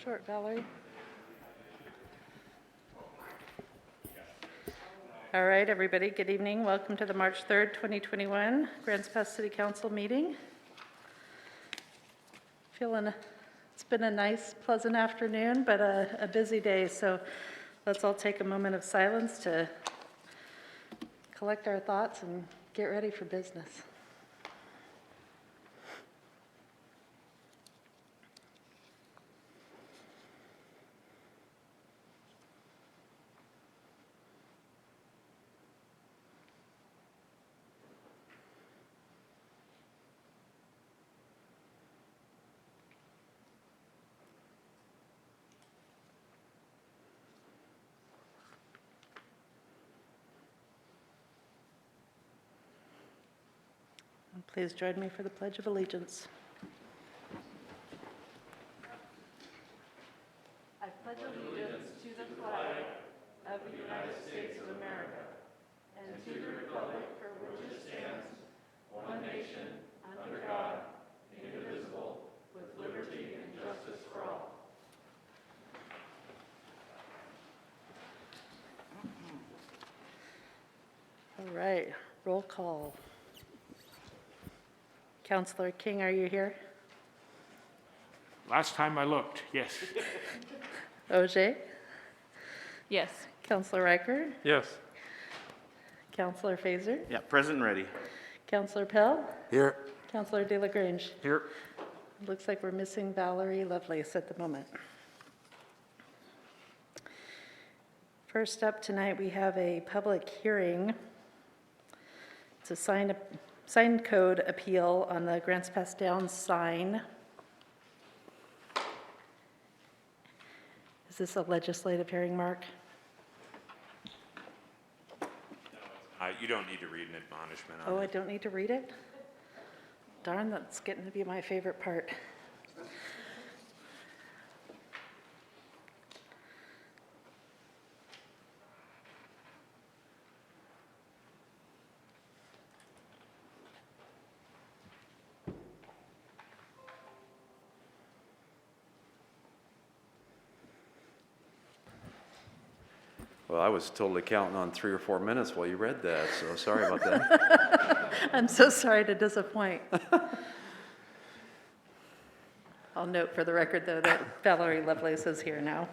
short, Valerie. All right, everybody, good evening. Welcome to the March 3rd, 2021 Grants Pass City Council meeting. It's been a nice, pleasant afternoon, but a busy day, so let's all take a moment of silence to collect our thoughts and get ready for business. Please join me for the Pledge of Allegiance. I pledge allegiance to the flag of the United States of America and to the republic for which it stands, one nation, under God, indivisible, with liberty and justice for all. All right, roll call. Councillor King, are you here? Last time I looked, yes. Auger? Yes. Councillor Riker? Yes. Councillor Fazer? Yeah, present and ready. Councillor Pell? Here. Councillor De La Grange? Here. Looks like we're missing Valerie Lovelace at the moment. First up tonight, we have a public hearing. It's a sign code appeal on the Grants Pass Downs sign. Is this a legislative hearing, Mark? You don't need to read an admonishment on Oh, I it. don't need to read it? Darn, that's getting to be my favorite part. Well, I was totally counting on 3 or 4 minutes while you read that, so sorry about that. I'm so sorry to disappoint. I'll note for the record, though, that Valerie Lovelace is here now.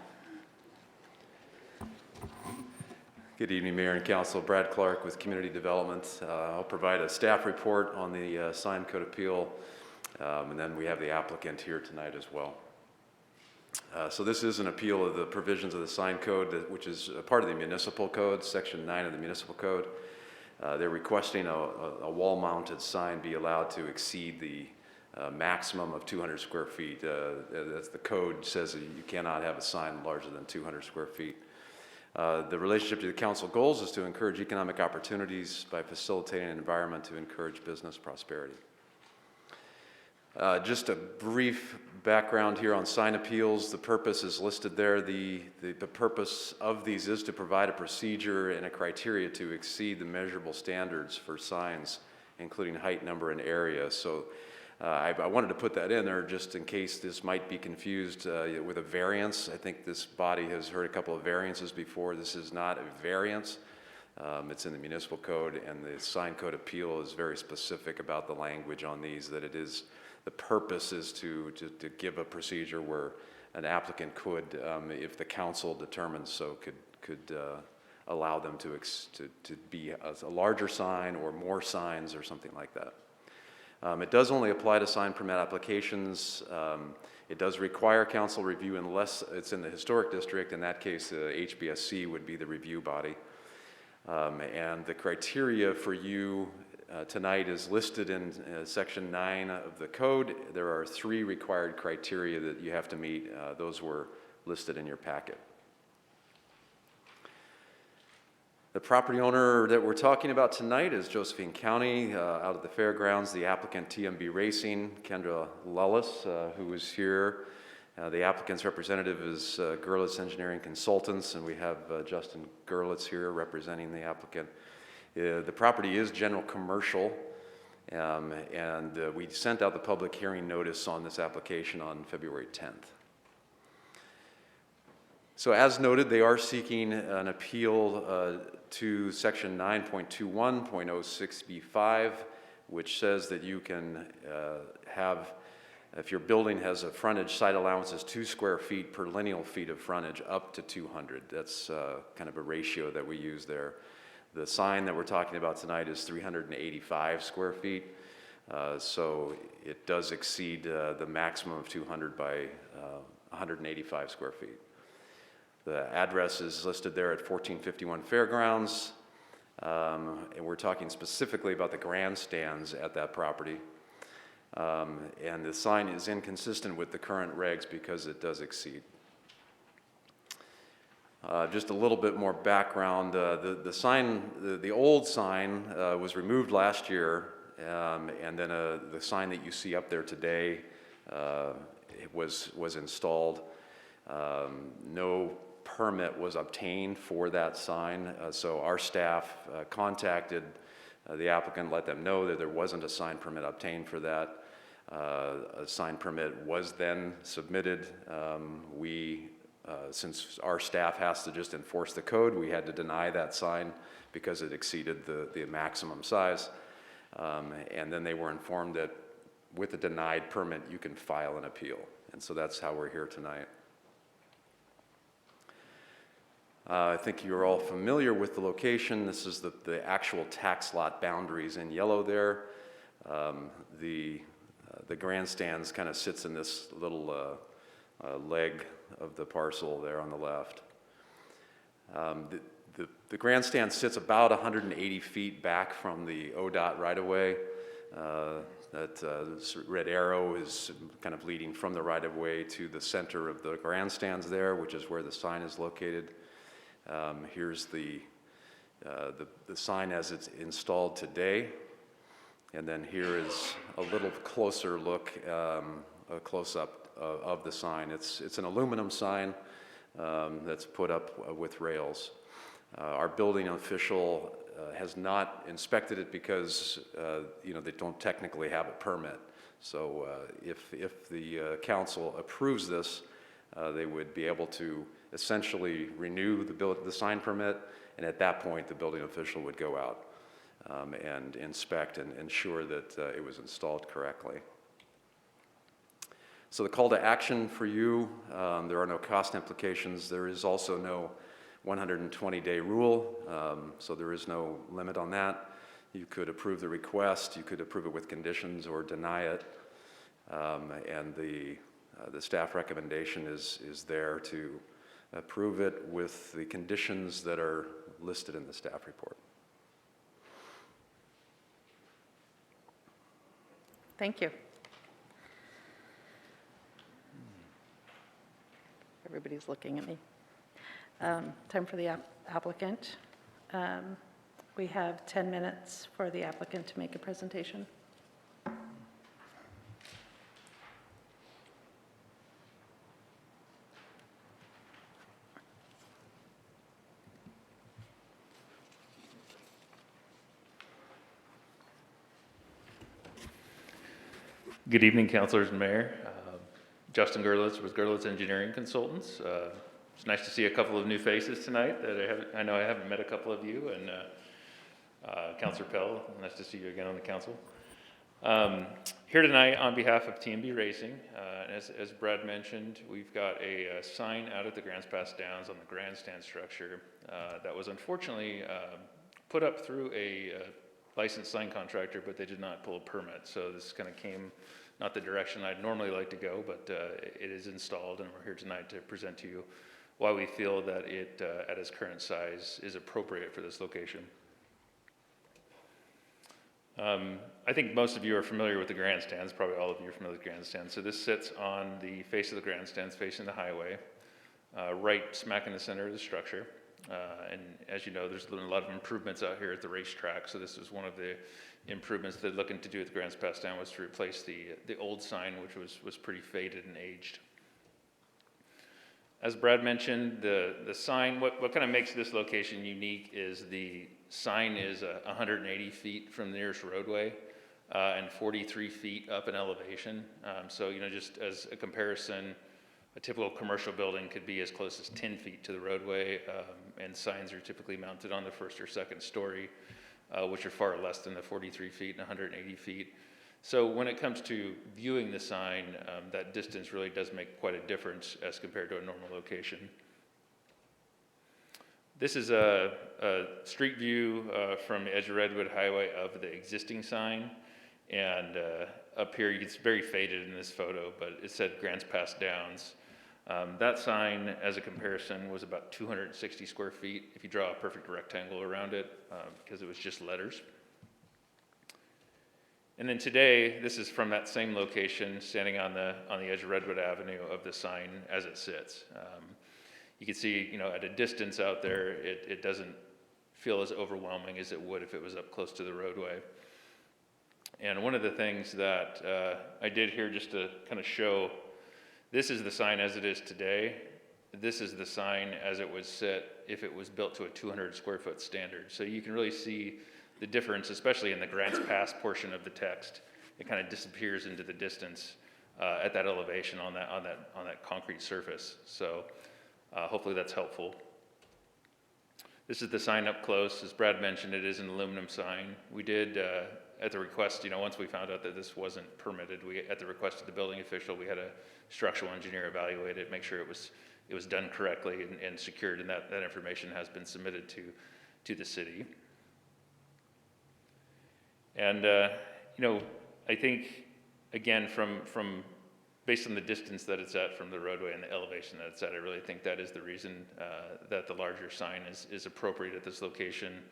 Good evening, Mayor and Council. Brad Clark with Community Development. I'll provide a staff report on the sign code appeal, and then we have the applicant here tonight as well. So this is an appeal of the provisions of the sign code, which is a part of the municipal code, section 9 of the municipal code. They're requesting a wall-mounted sign be allowed to exceed the maximum of 200 square feet. As the code says, that you cannot have a sign larger than 200 square feet. The relationship to the council goals is to encourage economic opportunities by facilitating an environment to encourage business prosperity. Just a brief background here on sign appeals. The purpose is listed there. The purpose of these is to provide a procedure and a criteria to exceed the measurable standards for signs, including height, number, and area. So I wanted to put that in there just in case this might be confused with a variance. I think this body has heard a couple of variances before. This is not a variance. It's in the municipal code, and the sign code appeal is very specific about the language on these, that it is the purpose is to give a procedure where an applicant could, if the council determines so, could allow them to be a larger sign or more signs or something like that. It does only apply to sign permit applications. It does require council review unless it's in the historic district. In that case, HBSC would be the review body. And the criteria for you tonight is listed in section 9 of the code. There are 3 required criteria that you have to meet. Those were listed in your packet. The property owner that we're talking about tonight is Josephine County, out at the fairgrounds. The applicant, TMB Racing, Kendra Lullis, who is here. The applicant's representative is Gerlitz Engineering Consultants, and we have Justin Gerlitz here representing the applicant. The property is general commercial, and we sent out the public hearing notice on this application on February 10th. So as noted, they are seeking an appeal to section 9.21.06B5, which says that you can have, if your building has a frontage, site allowance is 2 square feet per lineal feet of frontage up to 200. That's kind of a ratio that we use there. The sign that we're talking about tonight is 385 square feet. So it does exceed the maximum of 200 by 185 square feet. The address is listed there at 1451 Fairgrounds, and we're talking specifically about the grandstands at that property. And the sign is inconsistent with the current regs because it does exceed. Just a little bit more background. The sign, the old sign was removed last year, and then the sign that you see up there today was installed. No permit was obtained for that sign, so our staff contacted the applicant, let them know that there wasn't a sign permit obtained for that. A sign permit was then submitted. Since our staff has to just enforce the code, we had to deny that sign because it exceeded the maximum size. And then they were informed that with a denied permit, you can file an appeal. And so that's how we're here tonight. I think you're all familiar with the location. This is the actual tax lot boundaries in yellow there. The grandstands kind of sits in this little leg of the parcel there on the left. The grandstand sits about 180 feet back from the ODOT right-of-way. This red arrow is kind of leading from the right-of-way to the center of the grandstands there, which is where the sign is located. Here's the sign as it's installed today. And then here is a little closer look, a close-up of the sign. It's an aluminum sign that's put up with rails. Our building official has not inspected it because they don't technically have a permit. So if the council approves this, they would be able to essentially renew the sign permit, and at that point the building official would go out and inspect and ensure that it was installed correctly. So the call to action for you, there are no cost implications. There is also no 120-day rule, so there is no limit on that. You could approve the request, you could approve it with conditions or deny it, and the staff recommendation is there to approve it with the conditions that are listed in the staff report. Thank you. Everybody's looking at me. Time for the applicant. We have 10 minutes for the applicant to make a presentation. Good evening, councilors and mayor. Justin Gerlitz with Gerlitz Engineering Consultants. It's nice to see a couple of new faces tonight that I know I haven't met a couple of you, and Councilor Pell, nice to see you again on the council. Here tonight on behalf of TMB Racing, as Brad mentioned, we've got a sign out at the Grants Pass Downs on the grandstand structure that was unfortunately put up through a licensed sign contractor, but they did not pull a permit. So this kind of came not the direction I'd normally like to go, but it is installed, and we're here tonight to present to you why we feel that it, at its current size, is appropriate for this location. I think most of you are familiar with the grandstands, probably all of you are familiar with the grandstands. So this sits on the face of the grandstands facing the highway, right smack in the center of the structure. And as you know, there's been a lot of improvements out here at the racetrack. So this is one of the improvements they're looking to do at the Grants Pass Down, was to replace the old sign, which was pretty faded and aged. As Brad mentioned, the sign, what kind of makes this location unique is the sign is 180 feet from the nearest roadway and 43 feet up in elevation. So, just as a comparison, A typical commercial building could be as close as 10 feet to the roadway, and signs are typically mounted on the first or second story, which are far less than the 43 feet and 180 feet. So when it comes to viewing the sign, that distance really does make quite a difference as compared to a normal location. This is a street view from the edge of Redwood Highway of the existing sign. And up here, it's very faded in this photo, but it said Grants Pass Downs. That sign, as a comparison, was about 260 square feet if you draw a perfect rectangle around it, because it was just letters. And then today, this is from that same location, standing on the edge of Redwood Avenue of the sign as it sits. You can see, at a distance out there, it doesn't feel as overwhelming as it would if it was up close to the roadway. And one of the things that I did here just to kind of show, this is the sign as it is today. This is the sign as it would sit if it was built to a 200 square foot standard. So you can really see the difference, especially in the Grants Pass portion of the text. It kind of disappears into the distance at that elevation on that concrete surface. So hopefully that's helpful. This is the sign up close. As Brad mentioned, it is an aluminum sign. We did, at the request, once we found out that this wasn't permitted, at the request of the building official, we had a structural engineer evaluate it, make sure it was done correctly and secured, and that information has been submitted to the city. And I think, again, from based on the distance that it's at from the roadway and the elevation that it's at, I really think that is the reason that the larger sign is appropriate at this location.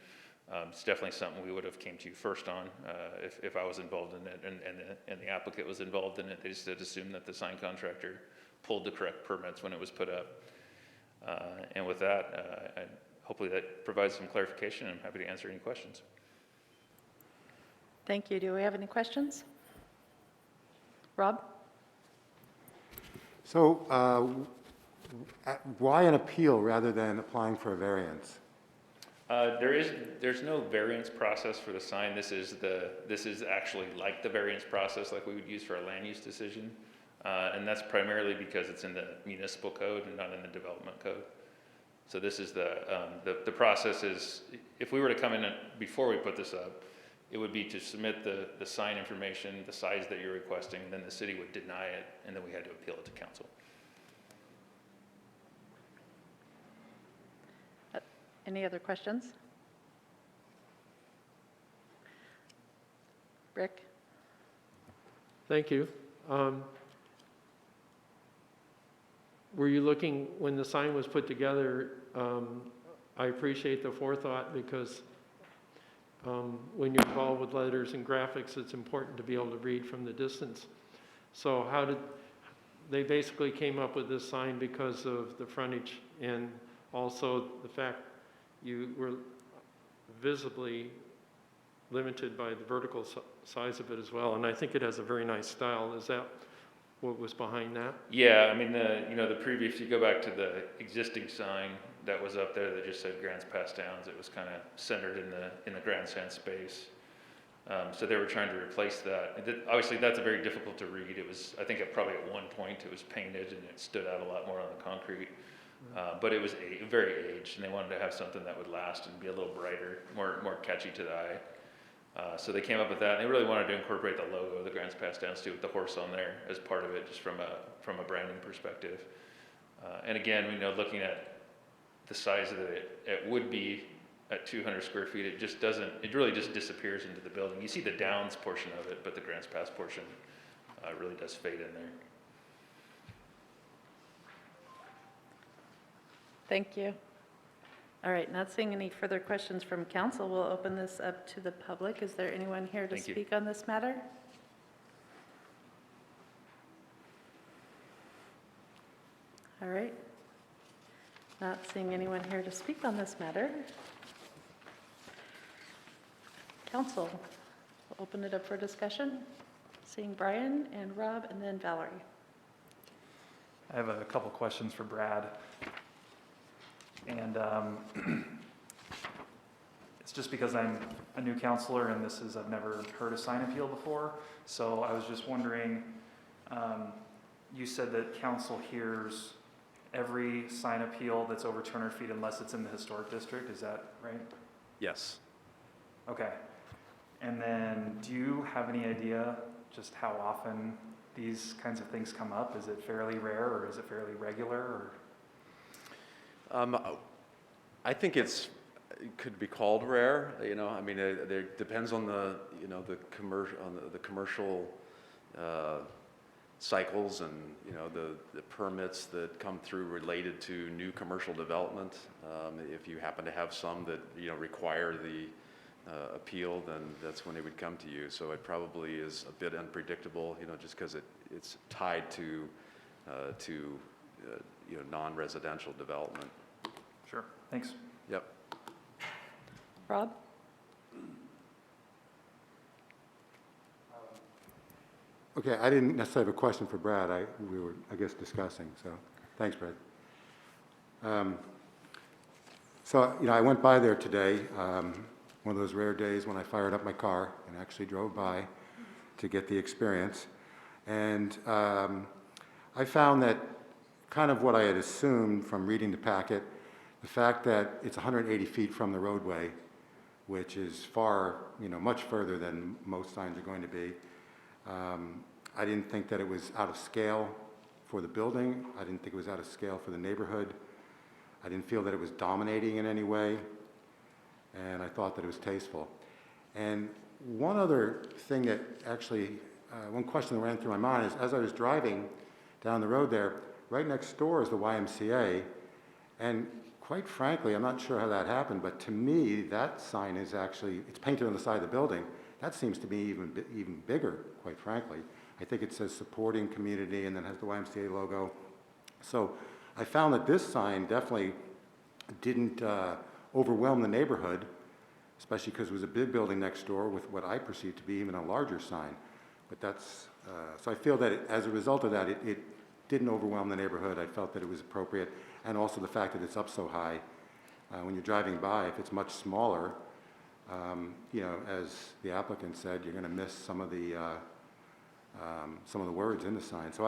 It's definitely something we would have came to you first on if I was involved in it and the applicant was involved in it. They just had assumed that the sign contractor pulled the correct permits when it was put up. And with that, hopefully that provides some clarification. I'm happy to answer any questions. Thank you. Do we have any questions? Rob? So why an appeal rather than applying for a variance? There's no variance process for the sign. This is actually like the variance process like we would use for a land use decision. And that's primarily because it's in the municipal code and not in the development code. So this is the process is, if we were to come in before we put this up, it would be to submit the sign information, the size that you're requesting, then the city would deny it, and then we had to appeal it to council. Any other questions? Rick? Thank you. Were you looking, when the sign was put together, I appreciate the forethought because when you're involved with letters and graphics, it's important to be able to read from the distance. So how did, they basically came up with this sign because of the frontage and also the fact you were visibly limited by the vertical size of it as well. And I think it has a very nice style. Is that what was behind that? Yeah, I mean, the previous, you go back to the existing sign that was up there that just said Grants Pass Downs, it was kind of centered in the grandstand space. So they were trying to replace that. Obviously, that's very difficult to read. It was, I think probably at one point it was painted and it stood out a lot more on the concrete. But it was very aged, and they wanted to have something that would last and be a little brighter, more catchy to the eye. So they came up with that, and they really wanted to incorporate the logo of the Grants Pass Downs too, with the horse on there as part of it, just from a branding perspective. And again, looking at the size of it would be at 200 square feet. It really just disappears into the building. You see the Downs portion of it, but the Grants Pass portion really does fade in there. Thank you. All right, not seeing any further questions from council, we'll open this up to the public. Is there anyone here to Thank you. speak on this matter? All right. Not seeing anyone here to speak on this matter. Council, we'll open it up for discussion. Seeing Brian and Rob and then Valerie. I have a couple questions for Brad. And it's just because I'm a new counselor and I've never heard a sign appeal before. So I was just wondering, you said that council hears every sign appeal that's over 200 feet unless it's in the historic district, is that right? Yes. Okay. And then, do you have any idea just how often these kinds of things come up? Is it fairly rare, or is it fairly regular, or? I think it could be called rare, you know, I mean, it depends on the, you know, the commercial cycles and, you know, the permits that come through related to new commercial development. If you happen to have some that, you know, require the appeal, then that's when it would come to you. So it probably is a bit unpredictable, you know, just because it's tied to you know, non-residential development. Sure, thanks. Yep. Rob? Okay, I didn't necessarily have a question for Brad. We were, I guess, discussing, so thanks, Brad. So, you know, I went by there today, one of those rare days when I fired up my car and actually drove by to get the experience. And I found that kind of what I had assumed from reading the packet, the fact that it's 180 feet from the roadway, which is far, you know, much further than most signs are going to be. I didn't think that it was out of scale for the building. I didn't think it was out of scale for the neighborhood. I didn't feel that it was dominating in any way. And I thought that it was tasteful. And one other thing that actually, one question that ran through my mind is, as I was driving down the road there, right next door is the YMCA. And quite frankly, I'm not sure how that happened, but to me, that sign is actually, it's painted on the side of the building. That seems to be even bigger, quite frankly. I think it says supporting community and then has the YMCA logo. So I found that this sign definitely didn't overwhelm the neighborhood, especially because it was a big building next door with what I perceived to be even a larger sign. But that's, so I feel that as a result of that, it didn't overwhelm the neighborhood. I felt that it was appropriate. And also the fact that it's up so high. When you're driving by, if it's much smaller, you know, as the applicant said, you're going to miss some of the words in the sign. So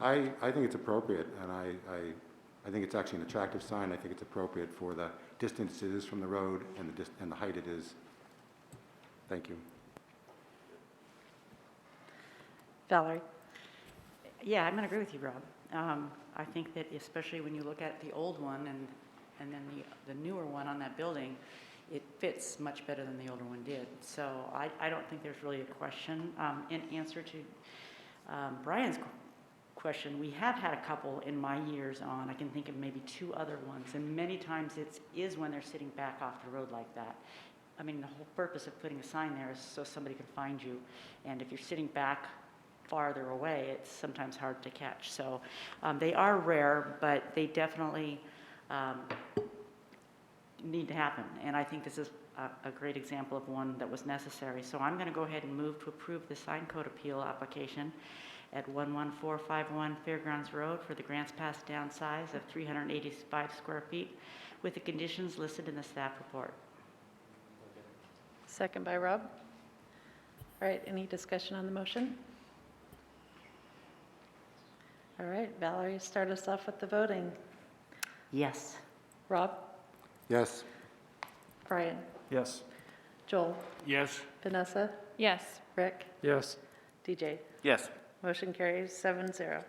I think it's appropriate, and I think it's actually an attractive sign. I think it's appropriate for the distance it is from the road and the height it is. Thank you. Valerie? Yeah, I'm going to agree with you, Rob. I think that especially when you look at the old one and then the newer one on that building, it fits much better than the older one did. So I don't think there's really a question. In answer to Brian's question, we have had a couple in my years on. I can think of maybe 2 other ones, and many times it is when they're sitting back off the road like that. I mean, the whole purpose of putting a sign there is so somebody can find you, and if you're sitting back farther away, it's sometimes hard to catch. So they are rare, but they definitely need to happen, and I think this is a great example of one that was necessary. So I'm going to go ahead and move to approve the sign code appeal application at 11451 Fairgrounds Road for the Grants Pass downsize of 385 square feet with the conditions listed in the staff report. Second by Rob. All right, any discussion on the motion? All right, Valerie, start us off with the voting. Yes. Rob? Yes. Brian? Yes. Joel? Yes. Vanessa? Yes. Rick? Yes. DJ? Yes. Motion carries 7-0.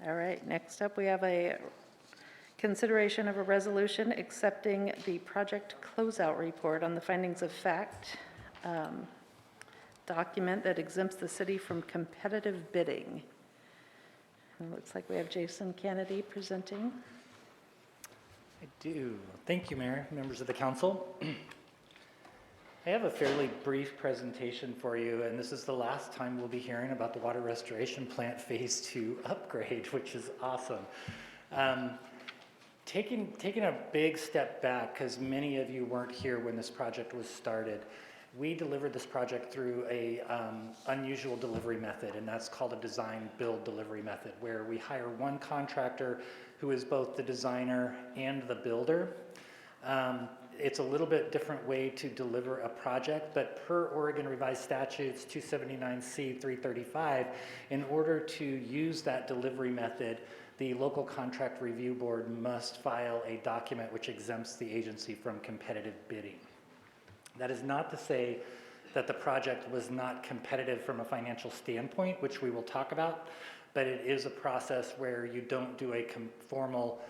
All right, next up we have a consideration of a resolution accepting the project closeout report on the findings of fact document that exempts the city from competitive bidding. And it looks like we have Jason Kennedy presenting. I do. Thank you, Mayor, members of the council. I have a fairly brief presentation for you, and this is the last time we'll be hearing about the Water Restoration Plant Phase 2 upgrade, which is awesome. Taking a big step back, because many of you weren't here when this project was started, we delivered this project through a unusual delivery method, and that's called a design-build delivery method, where we hire one contractor who is both the designer and the builder. It's a little bit different way to deliver a project, but per Oregon Revised Statutes 279C 335, in order to use that delivery method, the local contract review board must file a document which exempts the agency from competitive bidding. That is not to say that the project was not competitive from a financial standpoint, which we will talk about, but it is a process where you don't do a formal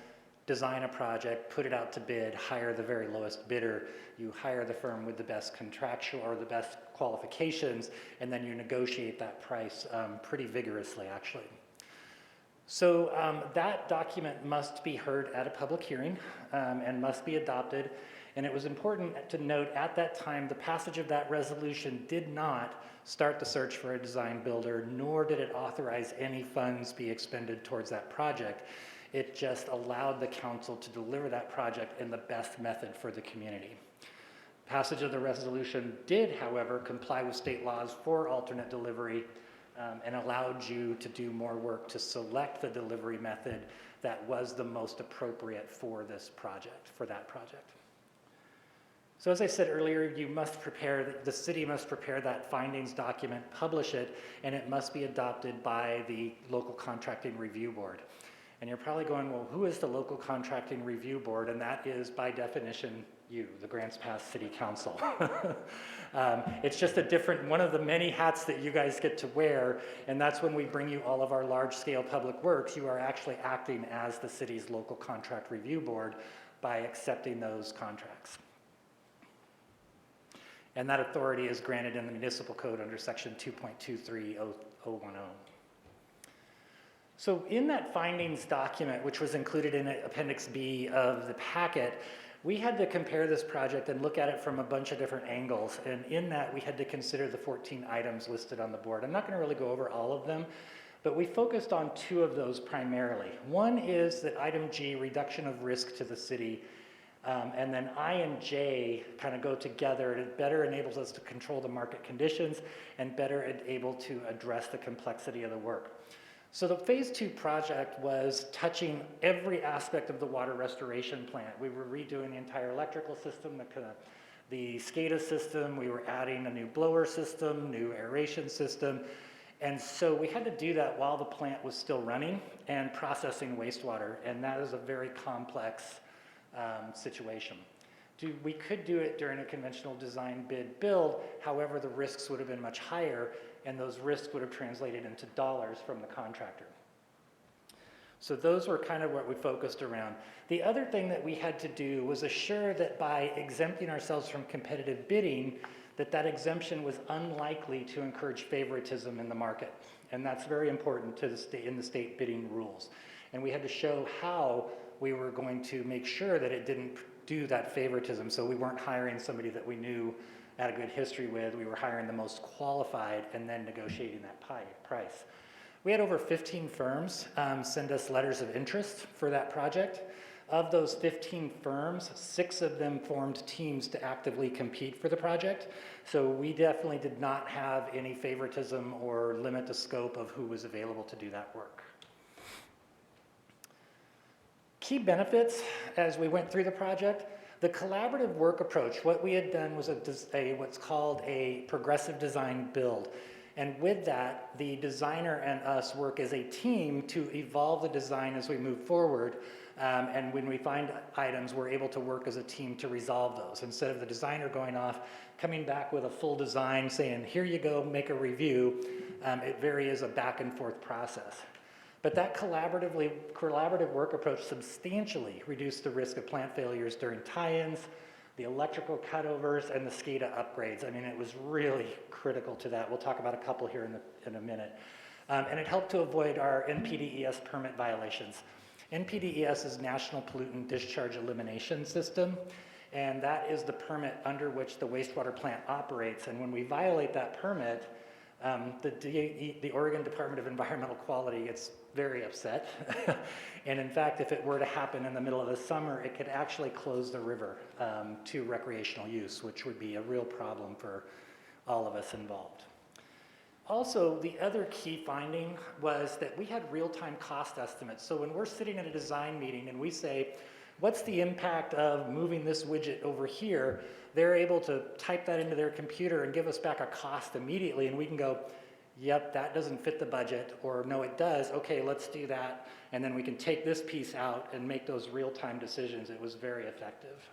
design a project, put it out to bid, hire the very lowest bidder, you hire the firm with the best contractual or the best qualifications, and then you negotiate that price pretty vigorously, actually. So that document must be heard at a public hearing and must be adopted. And it was important to note at that time, the passage of that resolution did not start the search for a design builder, nor did it authorize any funds be expended towards that project. It just allowed the council to deliver that project in the best method for the community. Passage of the resolution did, however, comply with state laws for alternate delivery and allowed you to do more work to select the delivery method that was the most appropriate for this project, for that project. So as I said earlier, you must prepare, the city must prepare that findings document, publish it, and it must be adopted by the local contracting review board. And you're probably going, well, who is the local contracting review board? And that is, by definition, you, the Grants Pass City Council. It's just a different, one of the many hats that you guys get to wear, and that's when we bring you all of our large-scale public works. You are actually acting as the city's local contract review board by accepting those contracts. And that authority is granted in the municipal code under section 2.23010. So in that findings document, which was included in Appendix B of the packet, we had to compare this project and look at it from a bunch of different angles. And in that, we had to consider the 14 items listed on the board. I'm not going to really go over all of them, but we focused on two of those primarily. One is that item G, reduction of risk to the city. And then I and J kind of go together, and it better enables us to control the market conditions and better able to address the complexity of the work. So the phase 2 project was touching every aspect of the water restoration plant. We were redoing the entire electrical system, the SCADA system, we were adding a new blower system, new aeration system. And so we had to do that while the plant was still running and processing wastewater. And that is a very complex situation. We could do it during a conventional design bid build, however, the risks would have been much higher, and those risks would have translated into dollars from the contractor. So those were kind of what we focused around. The other thing that we had to do was assure that by exempting ourselves from competitive bidding, that exemption was unlikely to encourage favoritism in the market. And that's very important to the state, in the state bidding rules. And we had to show how we were going to make sure that it didn't do that favoritism. So we weren't hiring somebody that we knew had a good history with. We were hiring the most qualified and then negotiating that price. We had over 15 firms send us letters of interest for that project. Of those 15 firms, 6 of them formed teams to actively compete for the project. So we definitely did not have any favoritism or limit the scope of who was available to do that work. Key benefits as we went through the project. The collaborative work approach, what we had done was what's called a progressive design build. And with that, the designer and us work as a team to evolve the design as we move forward. And when we find items, we're able to work as a team to resolve those. Instead of the designer going off, coming back with a full design, saying, here you go, make a review, it very is a back and forth process. But that collaborative work approach substantially reduced the risk of plant failures during tie-ins, the electrical cutovers, and the SCADA upgrades. I mean, it was really critical to that. We'll talk about a couple here in a minute. And it helped to avoid our NPDES permit violations. NPDES is National Pollutant Discharge Elimination System, and that is the permit under which the wastewater plant operates. And when we violate that permit, the Oregon Department of Environmental Quality gets very upset. And in fact, if it were to happen in the middle of the summer, it could actually close the river to recreational use, which would be a real problem for all of us involved. Also, the other key finding was that we had real-time cost estimates. So when we're sitting at a design meeting and we say, what's the impact of moving this widget over here? They're able to type that into their computer and give us back a cost immediately, and we can go, yep, that doesn't fit the budget, or no, it does, okay, let's do that. And then we can take this piece out and make those real-time decisions. It was very effective.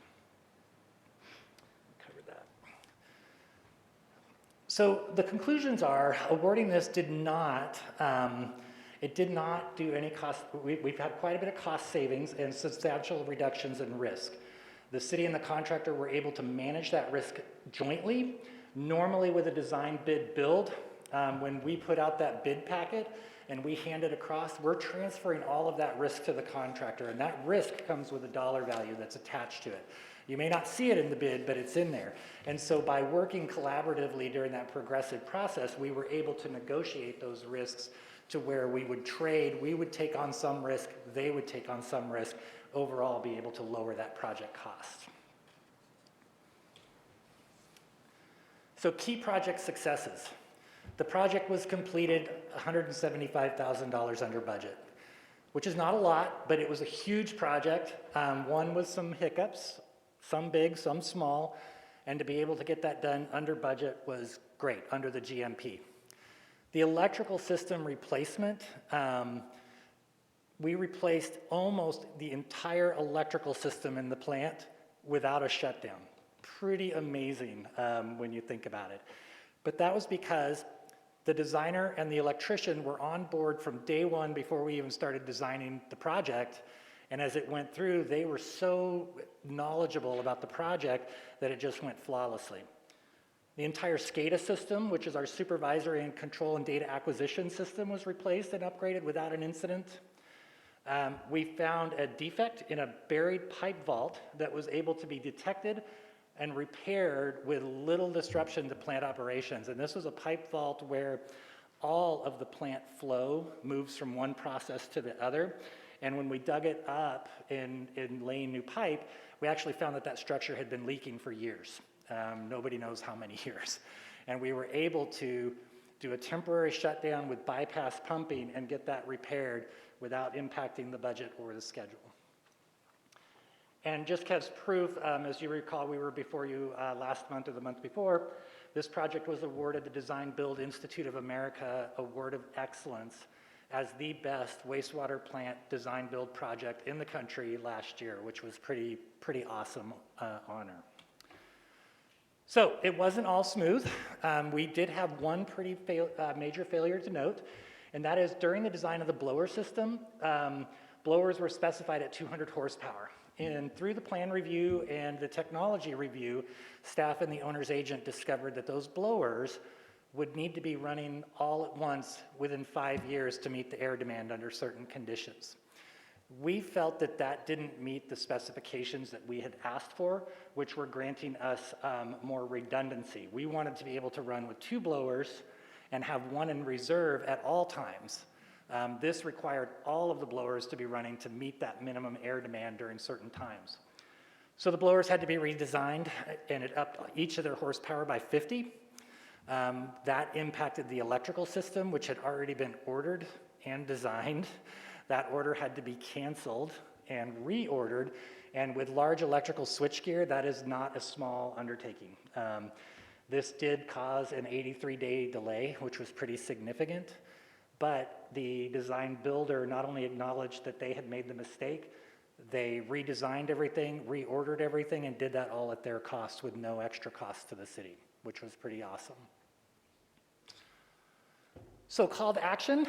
Covered that. So the conclusions are, awarding this did not, it did not do any cost, we've had quite a bit of cost savings and substantial reductions in risk. The city and the contractor were able to manage that risk jointly. Normally with a design bid build, when we put out that bid packet and we hand it across, we're transferring all of that risk to the contractor, and that risk comes with a dollar value that's attached to it. You may not see it in the bid, but it's in there. And so by working collaboratively during that progressive process, we were able to negotiate those risks to where we would trade, we would take on some risk, they would take on some risk, overall be able to lower that project cost. So key project successes. The project was completed $175,000 under budget, which is not a lot, but it was a huge project. One with some hiccups, some big, some small, and to be able to get that done under budget was great, under the GMP. The electrical system replacement, we replaced almost the entire electrical system in the plant without a shutdown. Pretty amazing when you think about it. But that was because the designer and the electrician were on board from day one before we even started designing the project. And as it went through, they were so knowledgeable about the project that it just went flawlessly. The entire SCADA system, which is our supervisory and control and data acquisition system, was replaced and upgraded without an incident. We found a defect in a buried pipe vault that was able to be detected and repaired with little disruption to plant operations. And this was a pipe vault where all of the plant flow moves from one process to the other. And when we dug it up in laying new pipe, we actually found that that structure had been leaking for years. Nobody knows how many years. And we were able to do a temporary shutdown with bypass pumping and get that repaired without impacting the budget or the schedule. And just as proof, as you recall, we were before you last month or the month before, this project was awarded the Design Build Institute of America Award of Excellence as the best wastewater plant design build project in the country last year, which was pretty awesome honor. So it wasn't all smooth. We did have one pretty major failure to note, and that is during the design of the blower system, blowers were specified at 200 horsepower. And through the plan review and the technology review, staff and the owner's agent discovered that those blowers would need to be running all at once within 5 years to meet the air demand under certain conditions. We felt that that didn't meet the specifications that we had asked for, which were granting us more redundancy. We wanted to be able to run with 2 blowers and have one in reserve at all times. This required all of the blowers to be running to meet that minimum air demand during certain times. So the blowers had to be redesigned, and it upped each of their horsepower by 50. That impacted the electrical system, which had already been ordered and designed. That order had to be canceled and reordered, and with large electrical switchgear, that is not a small undertaking. This did cause an 83-day delay, which was pretty significant. But the design builder not only acknowledged that they had made the mistake, they redesigned everything, reordered everything, and did that all at their cost with no extra cost to the city, which was pretty awesome. So call to action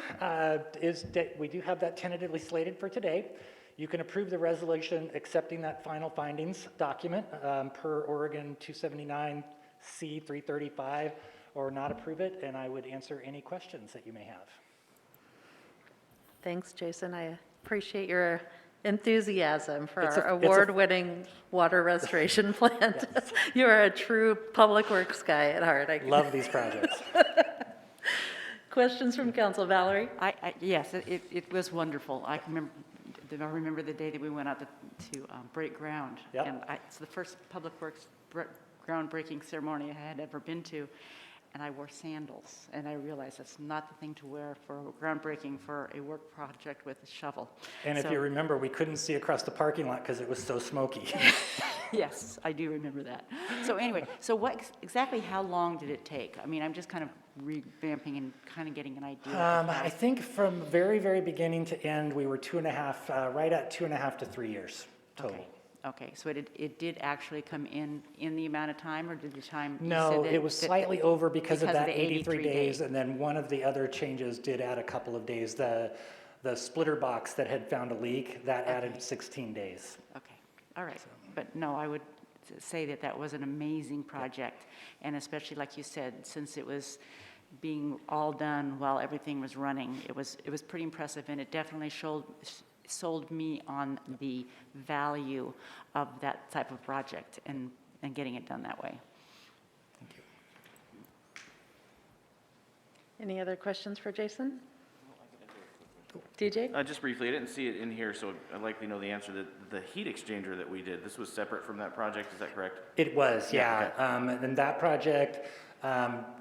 is that we do have that tentatively slated for today. You can approve the resolution accepting that final findings document per Oregon 279C 335, or not approve it, and I would answer any questions that you may have. Thanks, Jason. I appreciate your enthusiasm for It's our a- award-winning water restoration plant. Yes. You are a true public works guy at heart. Love these projects. Questions from council. Valerie? Yes, it was wonderful. I remember the day that we went out to break ground. Yep. And it's the first public works groundbreaking ceremony I had ever been to. and I wore sandals, and I realized that's not the thing to wear for groundbreaking for a work project with a shovel. And if So- you remember, we couldn't see across the parking lot because it was so smoky. Yes, I do remember that. So anyway, so exactly how long did it take? I mean, I'm just kind of revamping and kind of getting an idea. of I how- think from very, very beginning to end, we were 2.5, right at 2.5 to 3 years total. Okay, so it did actually come in the amount of time, or did the time? you No, said it was that- slightly over because of that the 83 days, days. and then one of the other changes did add a couple of days. The splitter box that had found a leak, that added 16 days. Okay, all right. But no, I would say that that was an amazing project. And especially, like you said, since it was being all done while everything was running, it was pretty impressive. And it definitely sold me on the value of that type of project and getting it done that way. Any other questions for Jason? DJ? Just briefly, I didn't see it in here, so I likely know the answer. The heat exchanger that we did, this was separate from that project, is that correct? It was, Yeah, yeah. And that project,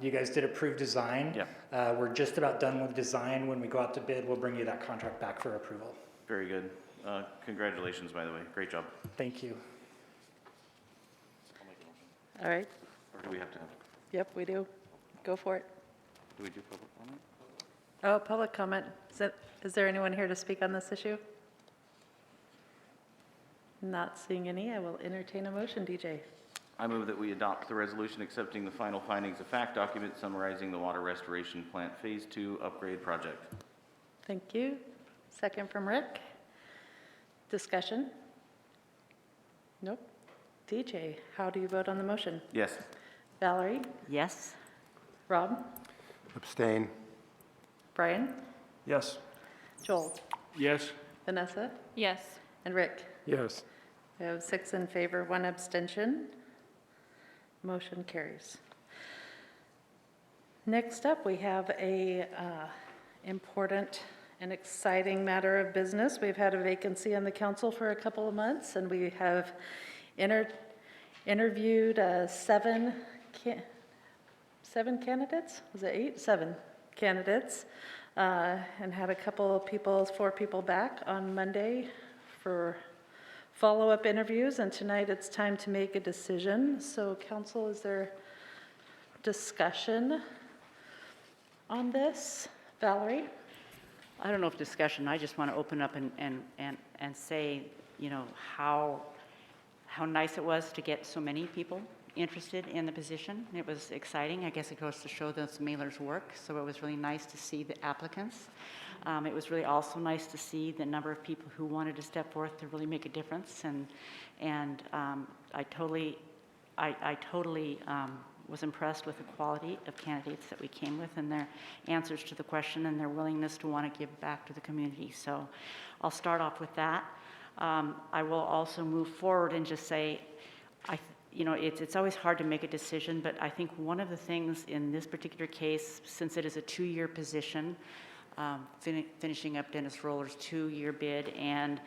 you guys did approved design. Yeah. We're just about done with design. When we go out to bid, we'll bring you that contract back for approval. Very good. Congratulations, by the way. Great job. Thank you. All right, Or do we have to have, yep, we do. Go for it. do we do public comment? Oh, public comment. Is there anyone here to speak on this issue? Not seeing any, I will entertain a motion, DJ. I move that we adopt the resolution accepting the final findings of fact document summarizing the water restoration plant Phase 2 upgrade project. Thank you. Second from Rick. Discussion? Nope. DJ, how do you vote on the motion? Yes. Valerie? Yes? Rob? Abstain. Brian? Yes. Joel? Yes. Vanessa? Yes. And Rick? Yes. We have 6 in favor, 1 abstention. Motion carries. Next up, we have a important and exciting matter of business. We've had a vacancy on the council for a couple of months, and we have interviewed 7 candidates? Was it 8? 7 candidates, and had a couple of people, 4 people back on Monday for follow-up interviews, and tonight it's time to make a decision. So council, is there discussion on this? Valerie? I don't know if discussion, I just want to open up and say, you know, how nice it was to get so many people interested in the position. It was exciting. I guess it goes to show those mailers work, so it was really nice to see the applicants. It was really also nice to see the number of people who wanted to step forth to really make a difference, and I totally was impressed with the quality of candidates that we came with and their answers to the question and their willingness to want to give back to the community. So I'll start off with that. I will also move forward and just say, you know, it's always hard to make a decision, but I think one of the things in this particular case, since it is a 2-year position, finishing up Dennis Roller's 2-year bid, and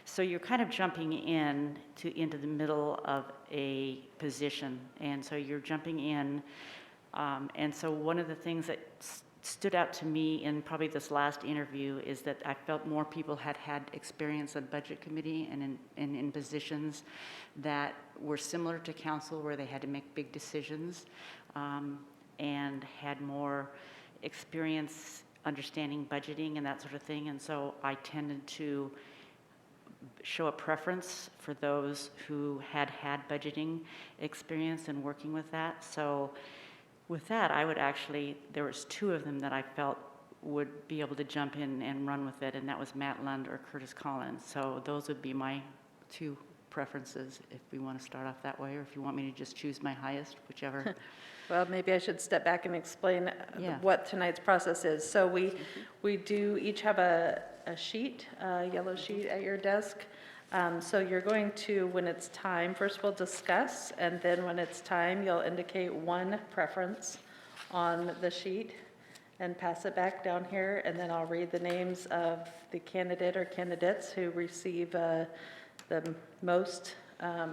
so you're kind of jumping into the middle of a position, and so you're jumping in, and so one of the things that stood out to me in probably this last interview is that I felt more people had experience on budget committee and in positions that were similar to council, where they had to make big decisions, and had more experience understanding budgeting and that sort of thing. And so I tended to show a preference for those who had budgeting experience and working with that. So with that, I would actually, there was 2 of them that I felt would be able to jump in and run with it, and that was Matt Lund or Curtis Collins. So those would be my 2 preferences, if we want to start off that way, or if you want me to just choose my highest, whichever. Well, maybe I should step back and explain Yeah. what tonight's process is. So we do each have a sheet, a yellow sheet at your desk. So you're going to, when it's time, first we'll discuss, and then when it's time, you'll indicate 1 preference on the sheet and pass it back down here, and then I'll read the names of the candidate or candidates who receive the most, I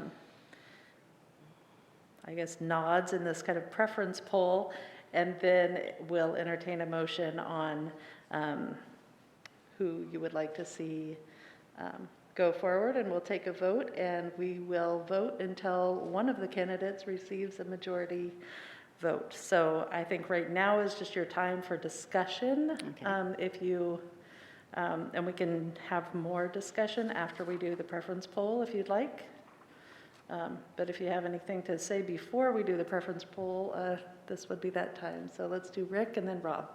guess, nods in this kind of preference poll, And then we'll entertain a motion on who you would like to see go forward, and we'll take a vote, and we will vote until one of the candidates receives a majority vote. So I think right now is just your time for discussion. Okay. If you, and we can have more discussion after we do the preference poll if you'd like. But if you have anything to say before we do the preference poll, this would be that time. So let's do Rick and then Rob.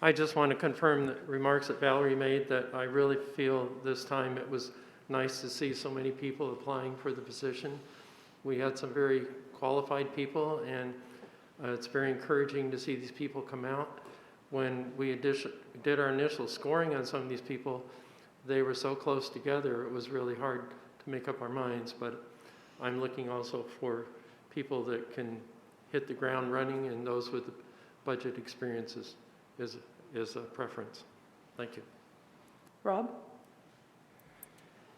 I just want to confirm the remarks that Valerie made, that I really feel this time it was nice to see so many people applying for the position. We had some very qualified people, and it's very encouraging to see these people come out. When we did our initial scoring on some of these people, they were so close together, it was really hard to make up our minds. But I'm looking also for people that can hit the ground running, and those with budget experiences is a preference. Thank you. Rob?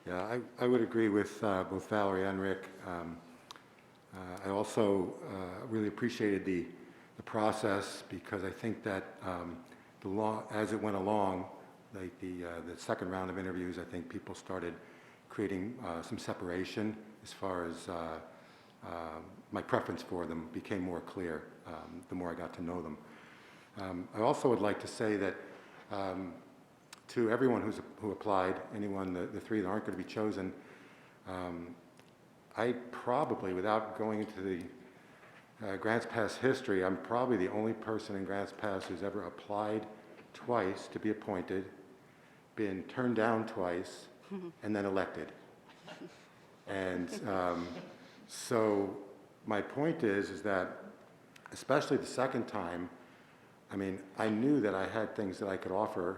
Yeah, I would agree with both Valerie and Rick. I also really appreciated the process, because I think that as it went along, like the second round of interviews, I think people started creating some separation as far as my preference for them became more clear the more I got to know them. I also would like to say that to everyone who applied, anyone, the three that aren't going to be chosen, I probably, without going into the Grants Pass history, I'm probably the only person in Grants Pass who's ever applied twice to be appointed, been turned down twice, and then elected. And so my point is that, especially the second time, I mean, I knew that I had things that I could offer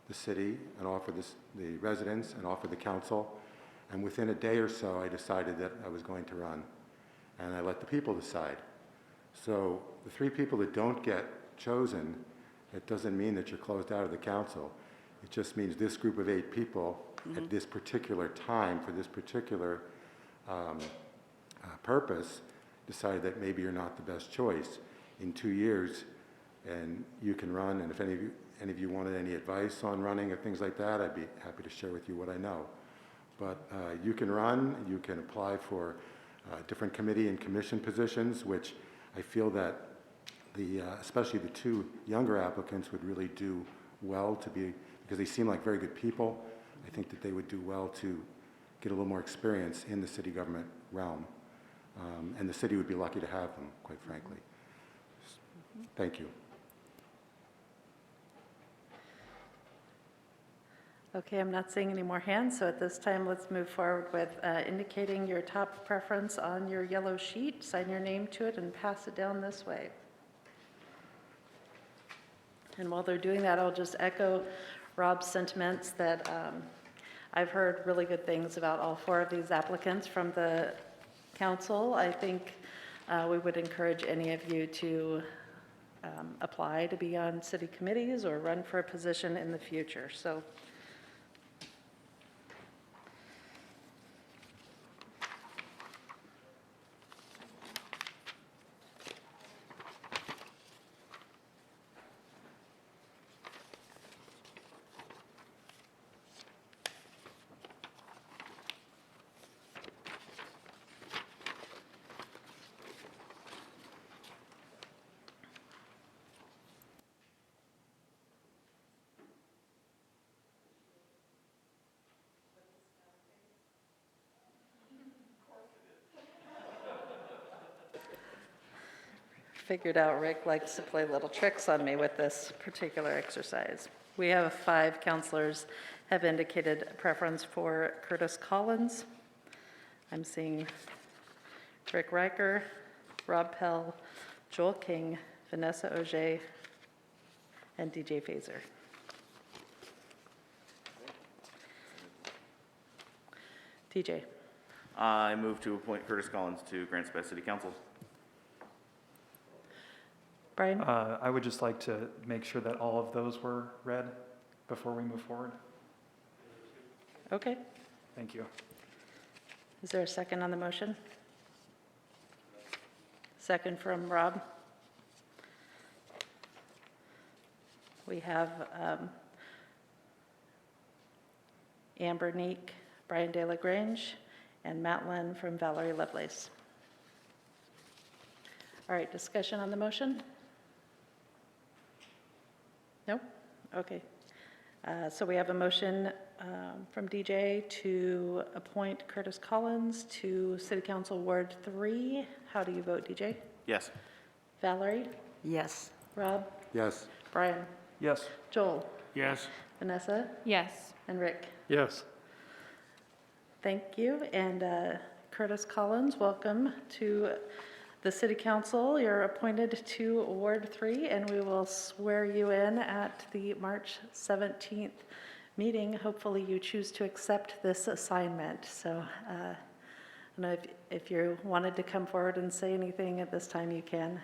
the city and offer the residents and offer the council. And within a day or so, I decided that I was going to run. And I let the people decide. So the three people that don't get chosen, it doesn't mean that you're closed out of the council. It just means this group of 8 people at this particular time for this particular purpose decided that maybe you're not the best choice. In 2 years, and you can run, and if any of you wanted any advice on running or things like that, I'd be happy to share with you what I know. But you can run, you can apply for different committee and commission positions, which I feel that especially the 2 younger applicants would really do well to be, because they seem like very good people. I think that they would do well to get a little more experience in the city government realm. And the city would be lucky to have them, quite frankly. Thank you. Okay, I'm not seeing any more hands, so at this time, let's move forward with indicating your top preference on your yellow sheet. Sign your name to it and pass it down this way. And while they're doing that, I'll just echo Rob's sentiments that I've heard really good things about all 4 of these applicants from the council. I think we would encourage any of you to apply to be on city committees or run for a position in the future. So. Figured out Rick likes to play little tricks on me with this particular exercise. We have 5 counselors have indicated a preference for Curtis Collins. I'm seeing Rick Riker, Rob Pell, Joel King, Vanessa Auger, and DJ Fazer. DJ. I move to appoint Curtis Collins to Grants Pass City Council. Brian? I would just like to make sure that all of those were read before we move forward. Okay. Thank you. Is there a second on the motion? Second from Rob. We have Amber Neek, Brian De La Grange, and Matt Len from Valerie Lovelace. All right, discussion on the motion? No? Okay. So we have a motion from DJ to appoint Curtis Collins to City Council Ward 3. How do you vote, DJ? Yes. Valerie? Yes. Rob? Yes. Brian? Yes. Joel? Yes. Vanessa? Yes. And Rick? Yes. Thank you. And Curtis Collins, welcome to the City Council. You're appointed to Ward 3, and we will swear you in at the March 17th meeting. Hopefully you choose to accept this assignment. So I don't know if you wanted to come forward and say anything at this time, you can.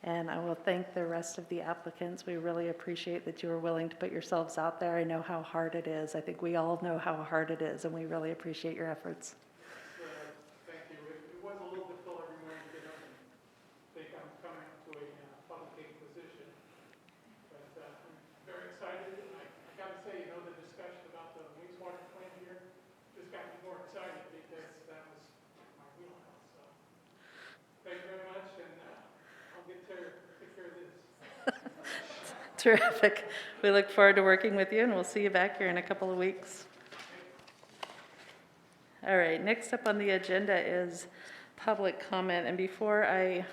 And I will thank the rest of the applicants. We really appreciate that you are willing to put yourselves out there. I know how hard it is. I think we all know how hard it is, and we really appreciate your efforts. Thank you. It was a little difficult every morning to get up and think I'm coming to a public position. But I'm very excited. And I got to say, the discussion about the wastewater plant here just got me more excited because that was my wheelhouse. So thank you very much, and I'll get to take care of this. Terrific. We look forward to working with you, and we'll see you back here in a couple of weeks. All right, next up on the agenda is public comment. And before I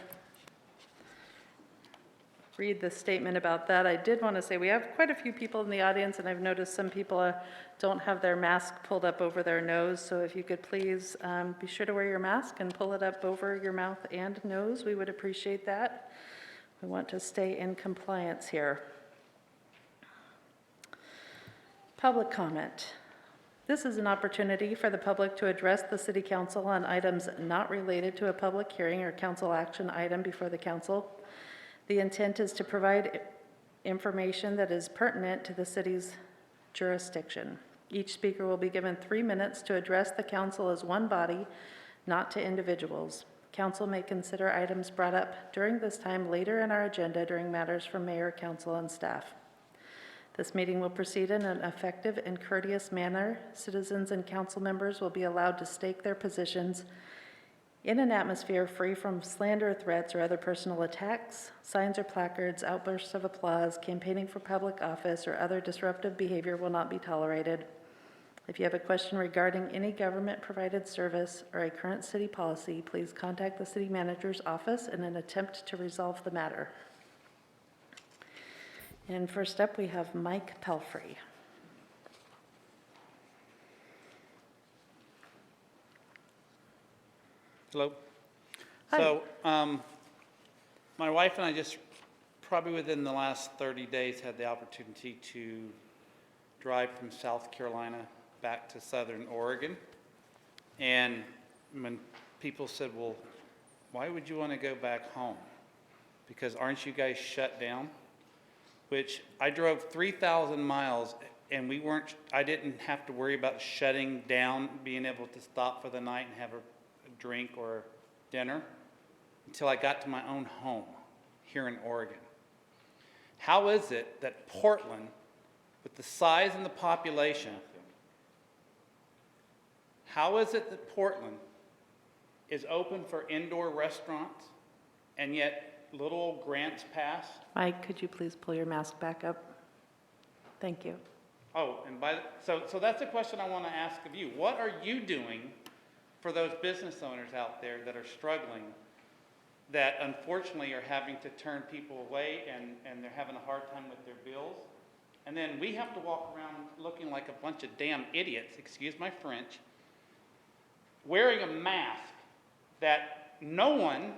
read the statement about that, I did want to say we have quite a few people in the audience, and I've noticed some people don't have their mask pulled up over their nose. So if you could please be sure to wear your mask and pull it up over your mouth and nose, we would appreciate that. We want to stay in compliance here. Public comment. This is an opportunity for the public to address the City Council on items not related to a public hearing or council action item before the council. The intent is to provide information that is pertinent to the city's jurisdiction. Each speaker will be given 3 minutes to address the council as one body, not to individuals. Council may consider items brought up during this time later in our agenda during matters from mayor, council, and staff. This meeting will proceed in an effective and courteous manner. Citizens and council members will be allowed to stake their positions in an atmosphere free from slander, threats, or other personal attacks. Signs or placards, outbursts of applause, campaigning for public office, or other disruptive behavior will not be tolerated. If you have a question regarding any government-provided service or a current city policy, please contact the city manager's office in an attempt to resolve the matter. And first up, we have Mike Pelfrey. Hello. Hi. So, my wife and I just, probably within the last 30 days, had the opportunity to drive from South Carolina back to Southern Oregon. And when people said, well, why would you want to go back home? Because aren't you guys shut down? Which I drove 3,000 miles and I didn't have to worry about shutting down, being able to stop for the night and have a drink or dinner until I got to my own home here in Oregon. How is it that Portland, with the size and the population, how is it that Portland is open for indoor restaurants and yet little old Grants Pass? Mike, could you please pull your mask back up? Thank you. Oh, and so that's a question I want to ask of you. What are you doing for those business owners out there that are struggling, that unfortunately are having to turn people away and they're having a hard time with their bills? And then we have to walk around looking like a bunch of damn idiots, excuse my French, wearing a mask that no one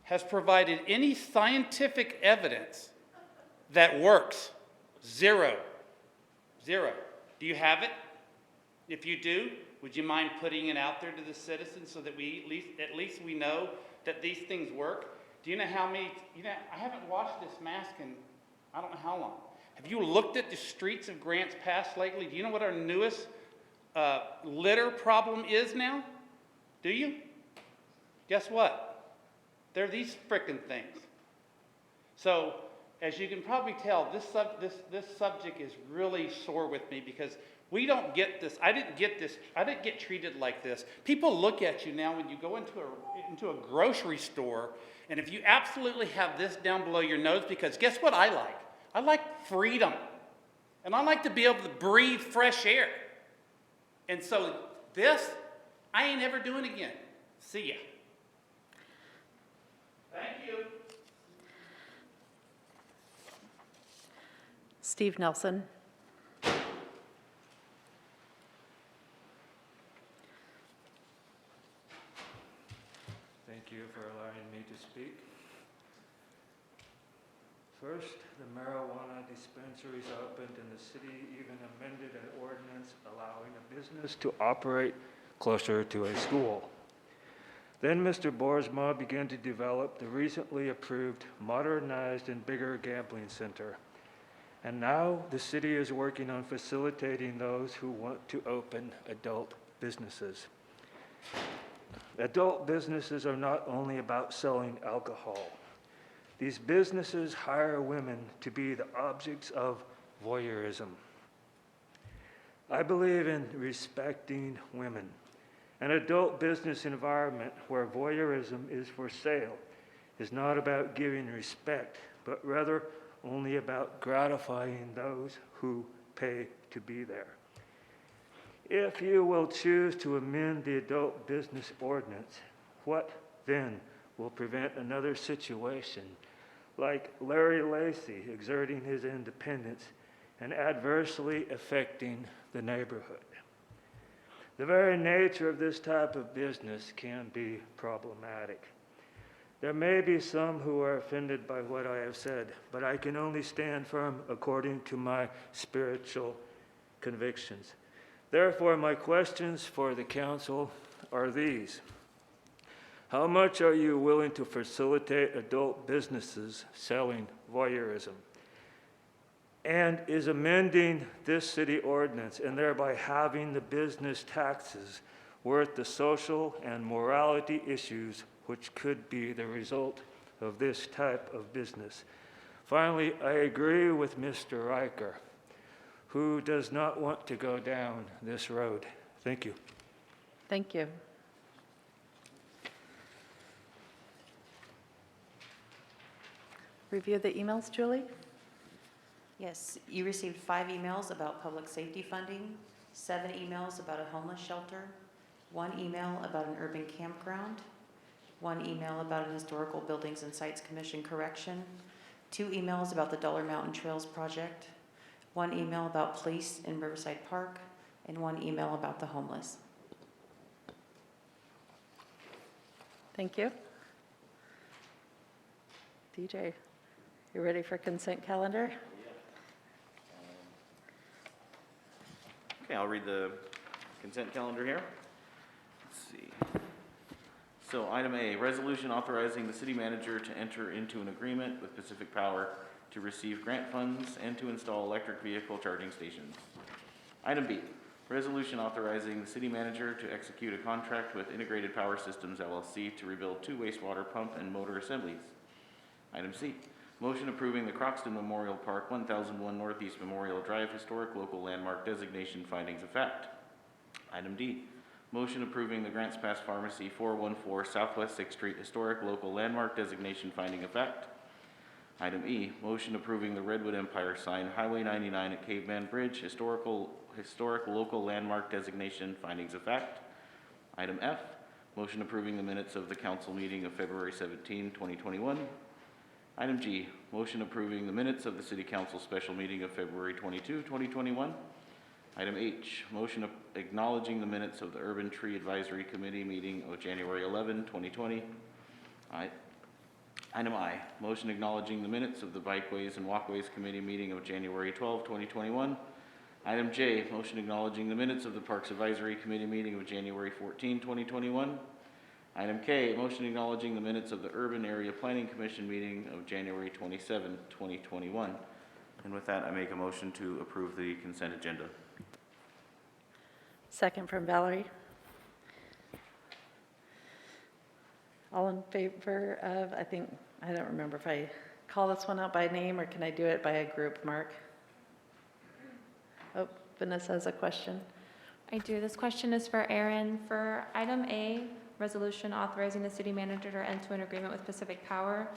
has provided any scientific evidence that works. Zero. Do you have it? If you do, would you mind putting it out there to the citizens so that at least we know that these things work? Do you know how many, I haven't washed this mask in I don't know how long. Have you looked at the streets of Grants Pass lately? Do you know what our newest litter problem is now? Do you? Guess what? They're these frickin' things. So, as you can probably tell, this subject is really sore with me because we don't get this. I didn't get treated like this. People look at you now when you go into a grocery store, and if you absolutely have this down below your nose, because guess what I like? I like freedom. And I like to be able to breathe fresh air. And so this, I ain't ever doing again. See ya. Thank you. Steve Nelson. Thank you for allowing me to speak. First, the marijuana dispensaries opened and the city even amended an ordinance allowing a business to operate closer to a school. Then Mr. Boersma began to develop the recently approved, modernized and bigger gambling center. And now the city is working on facilitating those who want to open adult businesses. Adult businesses are not only about selling alcohol. These businesses hire women to be the objects of voyeurism. I believe in respecting women. An adult business environment where voyeurism is for sale is not about giving respect, but rather only about gratifying those who pay to be there. If you will choose to amend the adult business ordinance, what then will prevent another situation like Larry Lacy exerting his independence and adversely affecting the neighborhood? The very nature of this type of business can be problematic. There may be some who are offended by what I have said, but I can only stand firm according to my spiritual convictions. Therefore, my questions for the council are these. How much are you willing to facilitate adult businesses selling voyeurism? And is amending this city ordinance and thereby having the business taxes worth the social and morality issues which could be the result of this type of business? Finally, I agree with Mr. Riker, who does not want to go down this road. Thank you. Thank you. Review the emails, Julie? Yes, you received 5 emails about public safety funding, 7 emails about a homeless shelter, 1 email about an urban campground, 1 email about an historical buildings and sites commission correction, 2 emails about the Dollar Mountain Trails project, 1 email about police in Riverside Park, and 1 email about the homeless. Thank you. DJ, you ready for consent calendar? Okay, I'll read the consent calendar here. Let's see. So item A, resolution authorizing the city manager to enter into an agreement with Pacific Power to receive grant funds and to install electric vehicle charging stations. Item B, resolution authorizing the city manager to execute a contract with Integrated Power Systems LLC to rebuild 2 wastewater pump and motor assemblies. Item C, motion approving the Croxton Memorial Park 1001 Northeast Memorial Drive Historic Local Landmark Designation findings of fact. Item D, motion approving the Grants Pass Pharmacy 414 Southwest 6th Street Historic Local Landmark Designation finding of fact. Item E, motion approving the Redwood Empire sign Highway 99 at Caveman Bridge Historic Local Landmark Designation findings of fact. Item F, motion approving the minutes of the council meeting of February 17, 2021. Item G, motion approving the minutes of the City Council special meeting of February 22, 2021. Item H, motion acknowledging the minutes of the Urban Tree Advisory Committee meeting of January 11, 2020. Item I, motion acknowledging the minutes of the Bikeways and Walkways Committee meeting of January 12, 2021. Item J, motion acknowledging the minutes of the Parks Advisory Committee meeting of January 14, 2021. Item K, motion acknowledging the minutes of the Urban Area Planning Commission meeting of January 27, 2021. And with that, I make a motion to approve the consent agenda. Second from Valerie. All in favor of, I don't remember if I call this one out by name or can I do it by a group, Mark? Oh, Vanessa has a question. I do. This question is for Aaron. For item A, resolution authorizing the city manager to enter an agreement with Pacific Power.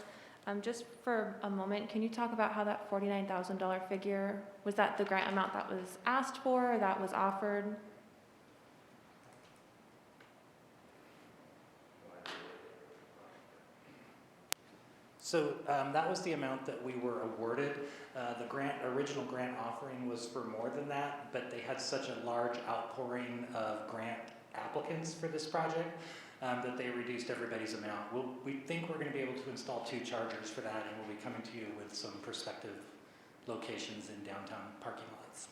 Just for a moment, can you talk about how that $49,000 figure, was that the grant amount that was asked for or that was offered? So that was the amount that we were awarded. The original grant offering was for more than that, but they had such a large outpouring of grant applicants for this project that they reduced everybody's amount. We think we're going to be able to install 2 chargers for that, and we'll be coming to you with some prospective locations in downtown parking lots.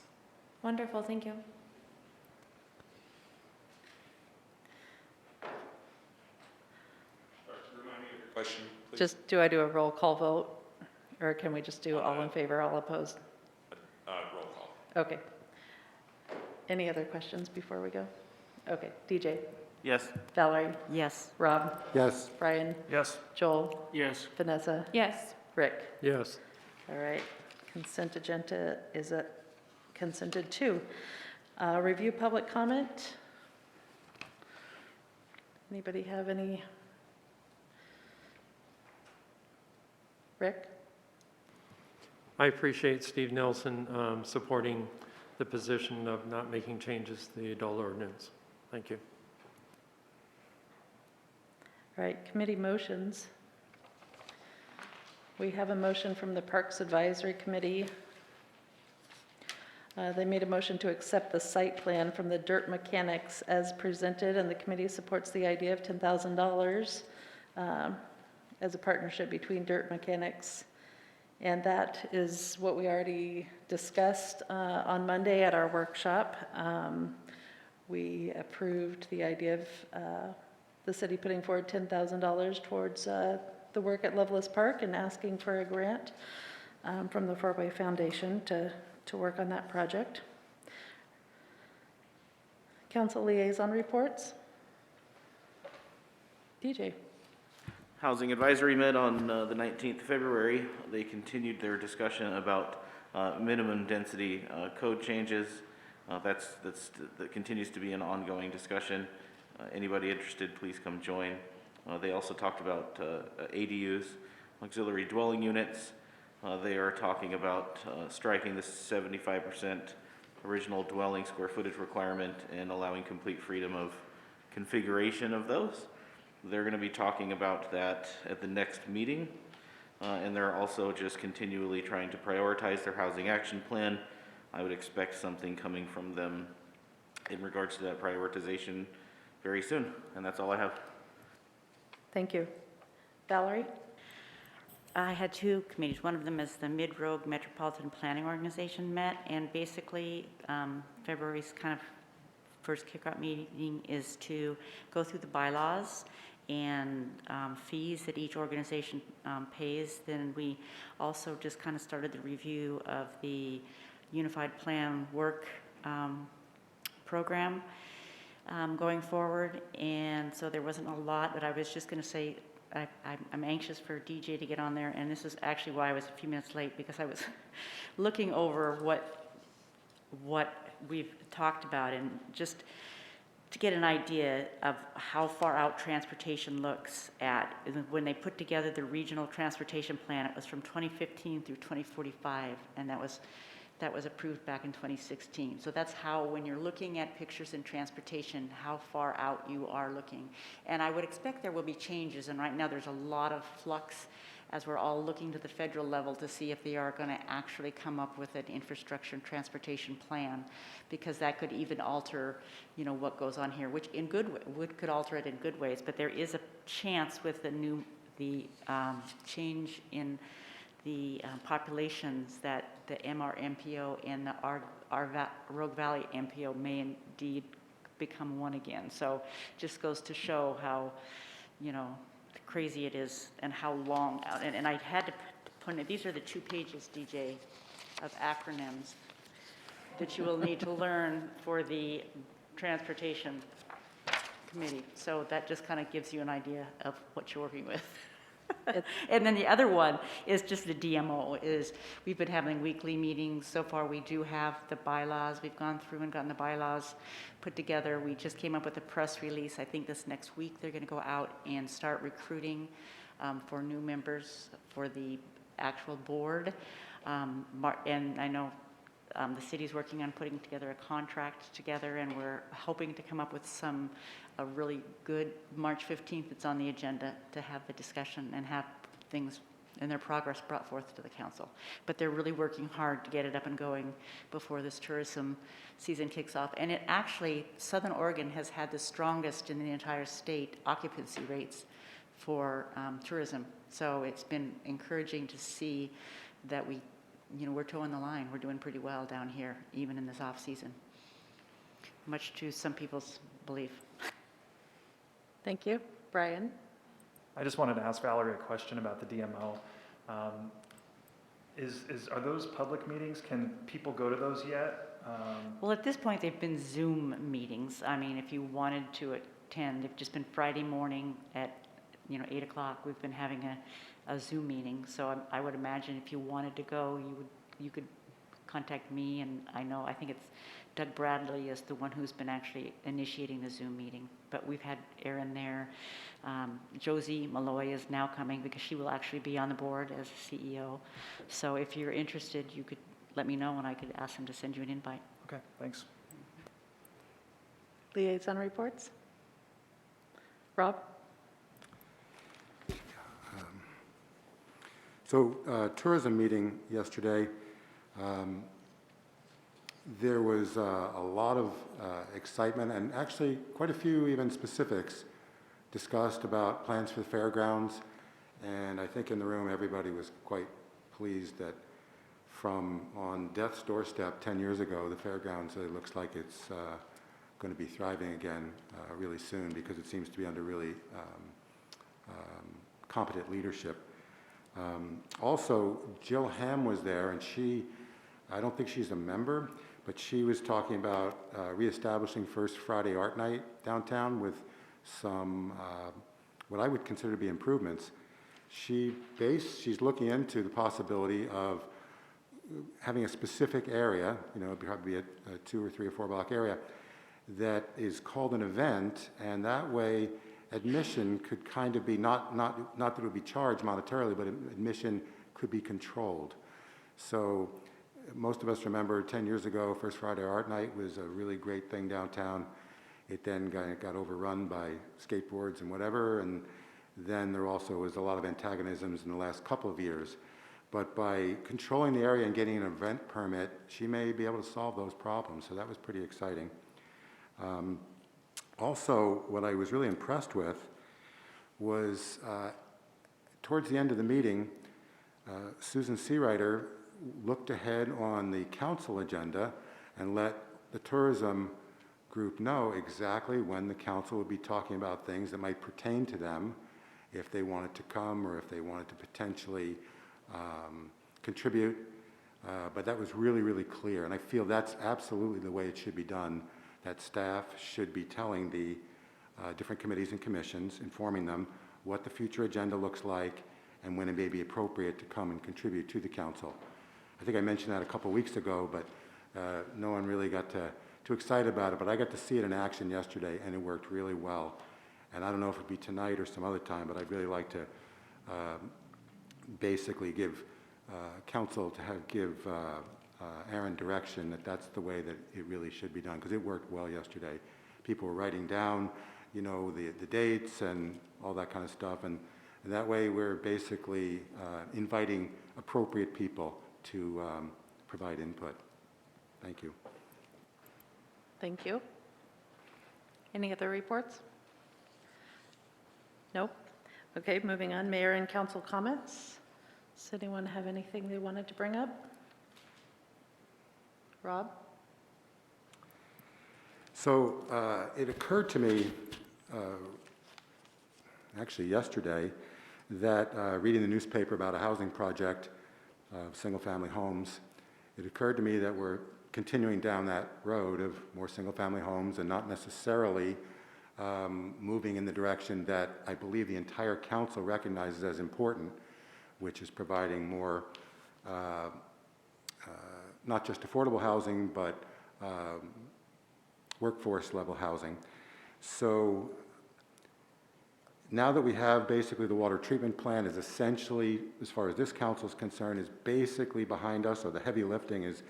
Wonderful, thank you. Question, please. Just, do I do a roll call vote? Or can we just do all in favor, all opposed? Roll call. Okay. Any other questions before we go? Okay, DJ, Yes. Valerie, Yes. Rob, Yes. Brian, Yes. Joel, Yes. Vanessa, Yes. Rick. Yes. All right, consent agenda is consented to. Review public comment. Anybody have any? Rick? I appreciate Steve Nelson supporting the position of not making changes to the adult ordinance. Thank you. All right, committee motions. We have a motion from the Parks Advisory Committee. They made a motion to accept the site plan from the Dirt Mechanics as presented, and the committee supports the idea of $10,000 as a partnership between Dirt Mechanics. And that is what we already discussed on Monday at our workshop. We approved the idea of the city putting forward $10,000 towards the work at Loveless Park and asking for a grant from the Four Way Foundation to work on that project. Council liaison reports. DJ. Housing Advisory met on the 19th of February. They continued their discussion about minimum density code changes. That continues to be an ongoing discussion. Anybody interested, please come join. They also talked about ADUs, auxiliary dwelling units. They are talking about striking the 75% original dwelling square footage requirement and allowing complete freedom of configuration of those. They're going to be talking about that at the next meeting. And they're also just continually trying to prioritize their housing action plan. I would expect something coming from them in regards to that prioritization very soon. And that's all I have. Thank you. Valerie? I had 2 committees. One of them is the Mid-Rogue Metropolitan Planning Organization met, and basically February's kind of first kickoff meeting is to go through the bylaws and fees that each organization pays. Then we also just kind of started the review of the Unified Plan Work program going forward. And so there wasn't a lot, but I was just going to say I'm anxious for DJ to get on there, and this is actually why I was a few minutes late, because I was looking over what we've talked about, and just to get an idea of how far out transportation looks at. When they put together the regional transportation plan, it was from 2015 through 2045, and that was approved back in 2016. So that's how, when you're looking at pictures in transportation, how far out you are looking. And I would expect there will be changes, and right now there's a lot of flux as we're all looking to the federal level to see if they are going to actually come up with an infrastructure and transportation plan, because that could even alter, what goes on here, which in could alter it in good ways. But there is a chance with the change in the populations that the MR-MPO and the Rogue Valley MPO may indeed become one again. So just goes to show how, crazy it is and how long out. And I had to put in, these are the 2 pages, DJ, of acronyms that you will need to learn for the Transportation committee. So that just kind of gives you an idea of what you're working with. And then the other one is just the DMO, is we've been having weekly meetings. So far, we do have the bylaws. We've gone through and gotten the bylaws put together. We just came up with a press release. I think this next week, they're going to go out and start recruiting for new members for the actual board. And I know the city's working on putting together a contract together, and we're hoping to come up with a really good, March 15th, it's on the agenda to have the discussion and have things and their progress brought forth to the council. But they're really working hard to get it up and going before this tourism season kicks off. And it actually, Southern Oregon has had the strongest in the entire state occupancy rates for tourism. So it's been encouraging to see that we're toeing the line. We're doing pretty well down here, even in this off season, much to some people's belief. Thank you. Brian? I just wanted to ask Valerie a question about the DMO. Are those public meetings? Can people go to those yet? Well, at this point, they've been Zoom meetings. I mean, if you wanted to attend, they've just been Friday morning at 8 o'clock. We've been having a Zoom meeting. So I would imagine if you wanted to go, you could contact me, and I think it's Doug Bradley is the one who's been actually initiating the Zoom meeting. But we've had Aaron there. Josie Malloy is now coming because she will actually be on the board as CEO. So if you're interested, you could let me know and I could ask them to send you an invite. Okay, thanks. Liaison reports? Rob? So, tourism meeting yesterday, there was a lot of excitement and actually quite a few even specifics discussed about plans for the fairgrounds. And I think in the room, everybody was quite pleased that from on death's doorstep 10 years ago, the fairgrounds, it looks like it's going to be thriving again really soon because it seems to be under really competent leadership. Also, Jill Ham was there, and I don't think she's a member, but she was talking about reestablishing First Friday Art Night downtown with some, what I would consider to be improvements. She's looking into the possibility of having a specific area, it'd probably be a 2 or 3 or 4 block area, that is called an event, and that way admission could kind of be, not that it would be charged monetarily, but admission could be controlled. So most of us remember 10 years ago, First Friday Art Night was a really great thing downtown. It then got overrun by skateboards and whatever, and then there also was a lot of antagonisms in the last couple of years. But by controlling the area and getting an event permit, she may be able to solve those problems, so that was pretty exciting. Also, what I was really impressed with was towards the end of the meeting, Susan Seawriter looked ahead on the council agenda and let the tourism group know exactly when the council would be talking about things that might pertain to them if they wanted to come or if they wanted to potentially contribute. But that was really, really clear, and I feel that's absolutely the way it should be done, that staff should be telling the different committees and commissions, informing them what the future agenda looks like and when it may be appropriate to come and contribute to the council. I think I mentioned that a couple weeks ago, but no one really got too excited about it, but I got to see it in action yesterday, and it worked really well. And I don't know if it'd be tonight or some other time, but I'd really like to basically give council to give Aaron direction that that's the way that it really should be done, because it worked well yesterday. People were writing down, the dates and all that kind of stuff, and that way we're basically inviting appropriate people to provide input. Thank you. Thank you. Any other reports? Nope. Okay, moving on. Mayor and council comments. Does anyone have anything they wanted to bring up? Rob? So it occurred to me, actually yesterday, that reading the newspaper about a housing project of single-family homes, it occurred to me that we're continuing down that road of more single-family homes and not necessarily moving in the direction that I believe the entire council recognizes as important, which is providing more, not just affordable housing, but workforce level housing. So now that we have basically the water treatment plan is essentially, as far as this council is concerned, is basically behind us, so the heavy lifting is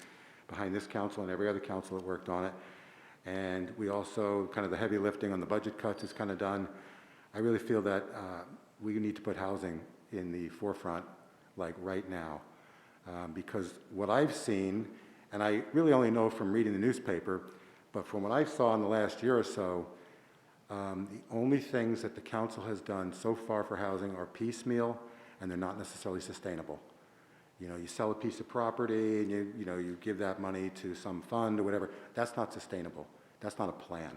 behind this council and every other council that worked on it. And we also, kind of the heavy lifting on the budget cuts is kind of done. I really feel that we need to put housing in the forefront, like right now. Because what I've seen, and I really only know from reading the newspaper, but from what I saw in the last year or so, the only things that the council has done so far for housing are piecemeal, and they're not necessarily sustainable. You know, you sell a piece of property and you give that money to some fund or whatever. That's not sustainable. That's not a plan.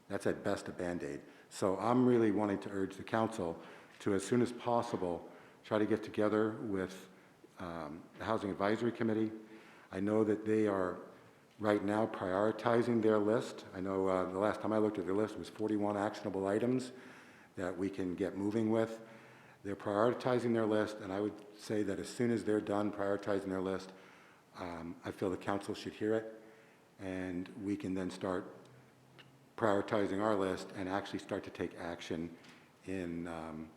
That's at best a Band-Aid. So I'm really wanting to urge the council to, as soon as possible, try to get together with the Housing Advisory Committee. I know that they are right now prioritizing their list. I know the last time I looked at their list was 41 actionable items that we can get moving with. They're prioritizing their list, and I would say that as soon as they're done prioritizing their list, I feel the council should hear it, and we can then start prioritizing our list and actually start to take action in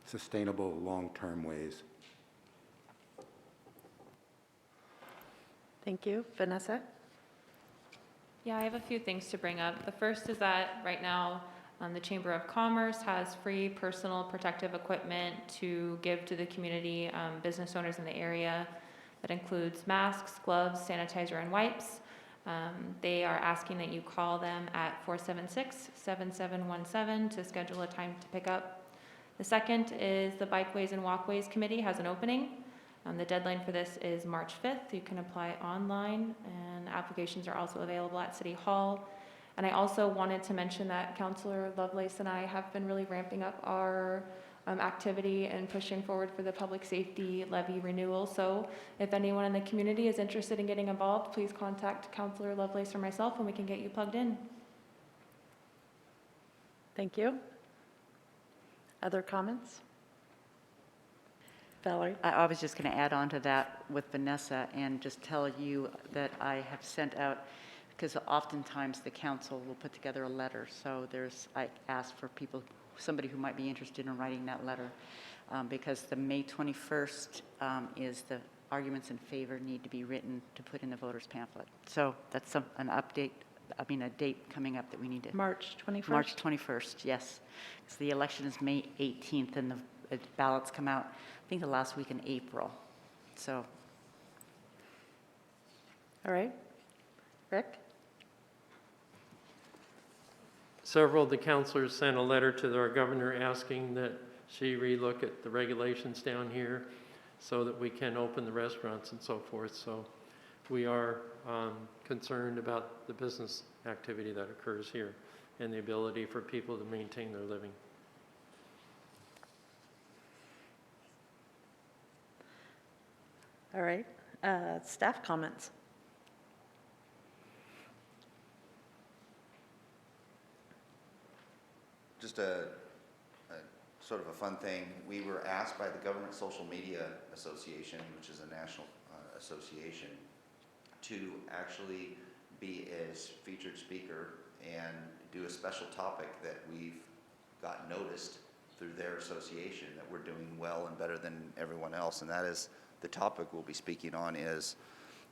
sustainable, long-term ways. Thank you. Vanessa? Yeah, I have a few things to bring up. The first is that right now, the Chamber of Commerce has free personal protective equipment to give to the community, business owners in the area. That includes masks, gloves, sanitizer, and wipes. They are asking that you call them at 476-7717 to schedule a time to pick up. The second is the Bikeways and Walkways Committee has an opening. The deadline for this is March 5th. You can apply online, and applications are also available at City Hall. And I also wanted to mention that Councilor Lovelace and I have been really ramping up our activity and pushing forward for the public safety levy renewal. So if anyone in the community is interested in getting involved, please contact Councilor Lovelace or myself and we can get you plugged in. Thank you. Other comments? Valerie? I was just going to add on to that with Vanessa and just tell you that I have sent out, because oftentimes the council will put together a letter. So I asked for people, somebody who might be interested in writing that letter, because the May 21st is the arguments in favor need to be written to put in the voters pamphlet. So that's an update, a date coming up that we need to. March 21st? March 21st, yes. Because the election is May 18th and the ballots come out, I think, the last week in April. So. All right. Rick? Several of the councilors sent a letter to our governor asking that she relook at the regulations down here so that we can open the restaurants and so forth. So we are concerned about the business activity that occurs here and the ability for people to maintain their living. All right. Staff comments? Just a sort of a fun thing. We were asked by the Government Social Media Association, which is a national association, to actually be a featured speaker and do a special topic that we've got noticed through their association that we're doing well and better than everyone else. And that is, the topic we'll be speaking on is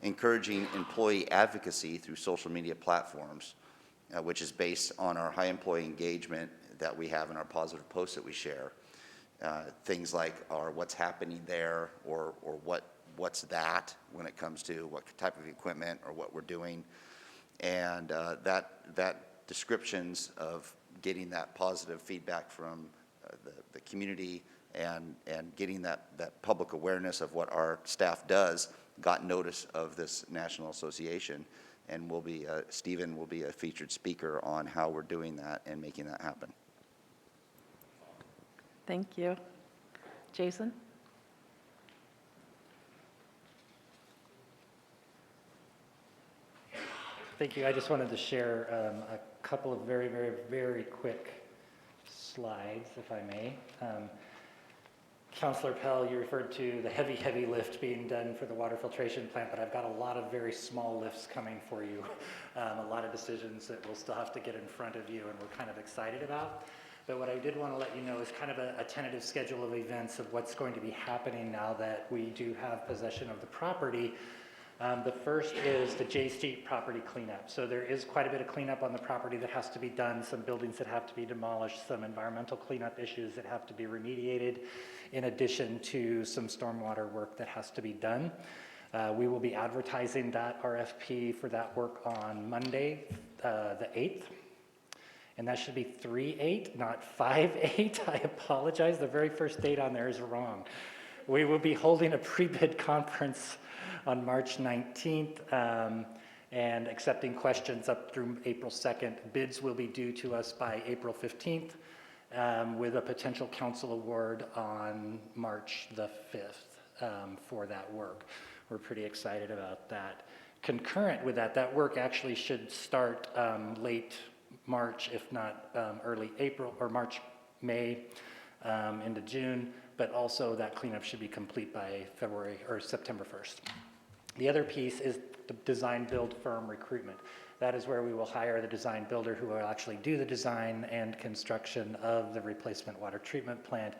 encouraging employee advocacy through social media platforms, which is based on our high employee engagement that we have in our positive posts that we share. Things like what's happening there, or what's that when it comes to what type of equipment or what we're doing. And that descriptions of getting that positive feedback from the community and getting that public awareness of what our staff does got notice of this national association, and Stephen will be a featured speaker on how we're doing that and making that happen. Thank you. Jason? Thank you. I just wanted to share a couple of very, very, very quick slides, if I may. Councilor Pell, you referred to the heavy, heavy lift being done for the water filtration plant, but I've got a lot of very small lifts coming for you. A lot of decisions that we'll still have to get in front of you and we're kind of excited about. But what I did want to let you know is kind of a tentative schedule of events of what's going to be happening now that we do have possession of the property. The first is the J Street property cleanup. So there is quite a bit of cleanup on the property that has to be done, some buildings that have to be demolished, some environmental cleanup issues that have to be remediated, in addition to some stormwater work that has to be done. We will be advertising that RFP for that work on Monday, the 8th. And that should be 3/8, not 5/8. I apologize. The very first date on there is wrong. We will be holding a pre-bid conference on March 19th and accepting questions up through April 2nd. Bids will be due to us by April 15th with a potential council award on March the 5th for that work. We're pretty excited about that. Concurrent with that, that work actually should start late March, if not early April, or March, May, into June, but also that cleanup should be complete by February or September 1st. The other piece is the design build firm recruitment. That is where we will hire the design builder who will actually do the design and construction of the replacement water treatment plant.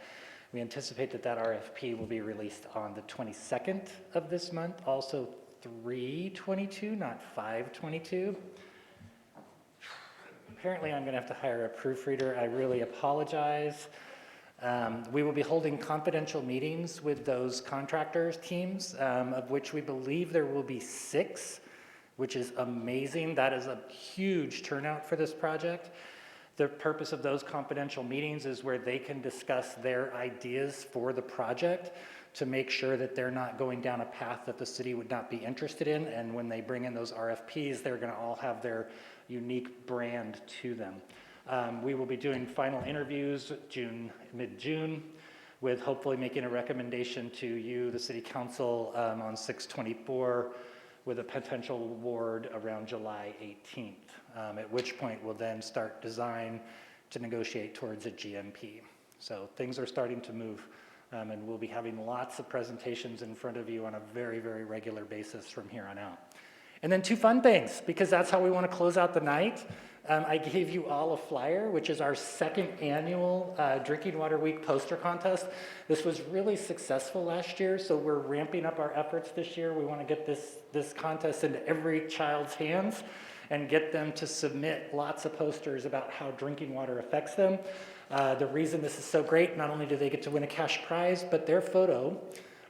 We anticipate that that RFP will be released on the 22nd of this month, also 3/22, not 5/22. Apparently, I'm going to have to hire a proofreader. I really apologize. We will be holding confidential meetings with those contractors teams, of which we believe there will be 6, which is amazing. That is a huge turnout for this project. The purpose of those confidential meetings is where they can discuss their ideas for the project to make sure that they're not going down a path that the city would not be interested in. And when they bring in those RFPs, they're going to all have their unique brand to them. We will be doing final interviews mid-June, with hopefully making a recommendation to you, the City Council, on 6/24, with a potential award around July 18th, at which point we'll then start design to negotiate towards a GMP. So things are starting to move, and we'll be having lots of presentations in front of you on a very, very regular basis from here on out. And then 2 fun things, because that's how we want to close out the night. I gave you all a flyer, which is our 2nd annual Drinking Water Week poster contest. This was really successful last year, so we're ramping up our efforts this year. We want to get this contest into every child's hands and get them to submit lots of posters about how drinking water affects them. The reason this is so great, not only do they get to win a cash prize, but their photo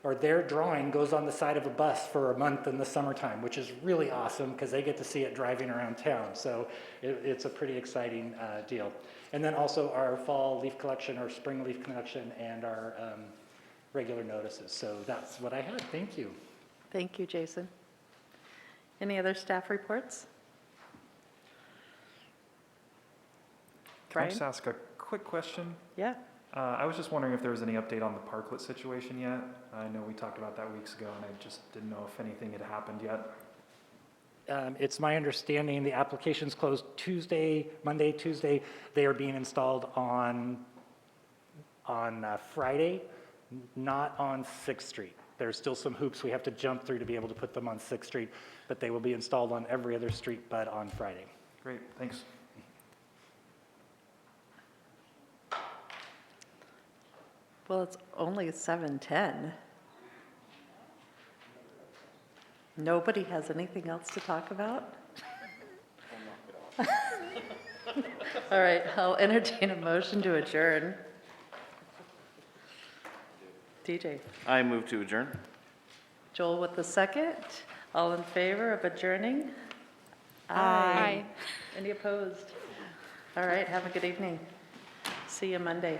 or their drawing goes on the side of a bus for a month in the summertime, which is really awesome because they get to see it driving around town. So it's a pretty exciting deal. And then also our fall leaf collection, or spring leaf collection, and our regular notices. So that's what I had. Thank you. Thank you, Jason. Any other staff reports? Can I Brian? just ask a quick question? Yeah. I was just wondering if there was any update on the parklet situation yet. I know we talked about that weeks ago, and I just didn't know if anything had happened yet. It's my understanding the applications closed Monday, Tuesday. They are being installed on Friday, not on 6th Street. There's still some hoops we have to jump through to be able to put them on 6th Street, but they will be installed on every other street but on Friday. Great, thanks. Well, it's only 7:10. Nobody has anything else to talk about? All right, I'll entertain a motion to adjourn. DJ. I move to adjourn. Joel with the second. All in favor of adjourning? Aye. Any opposed? All right, have a good evening. See you Monday.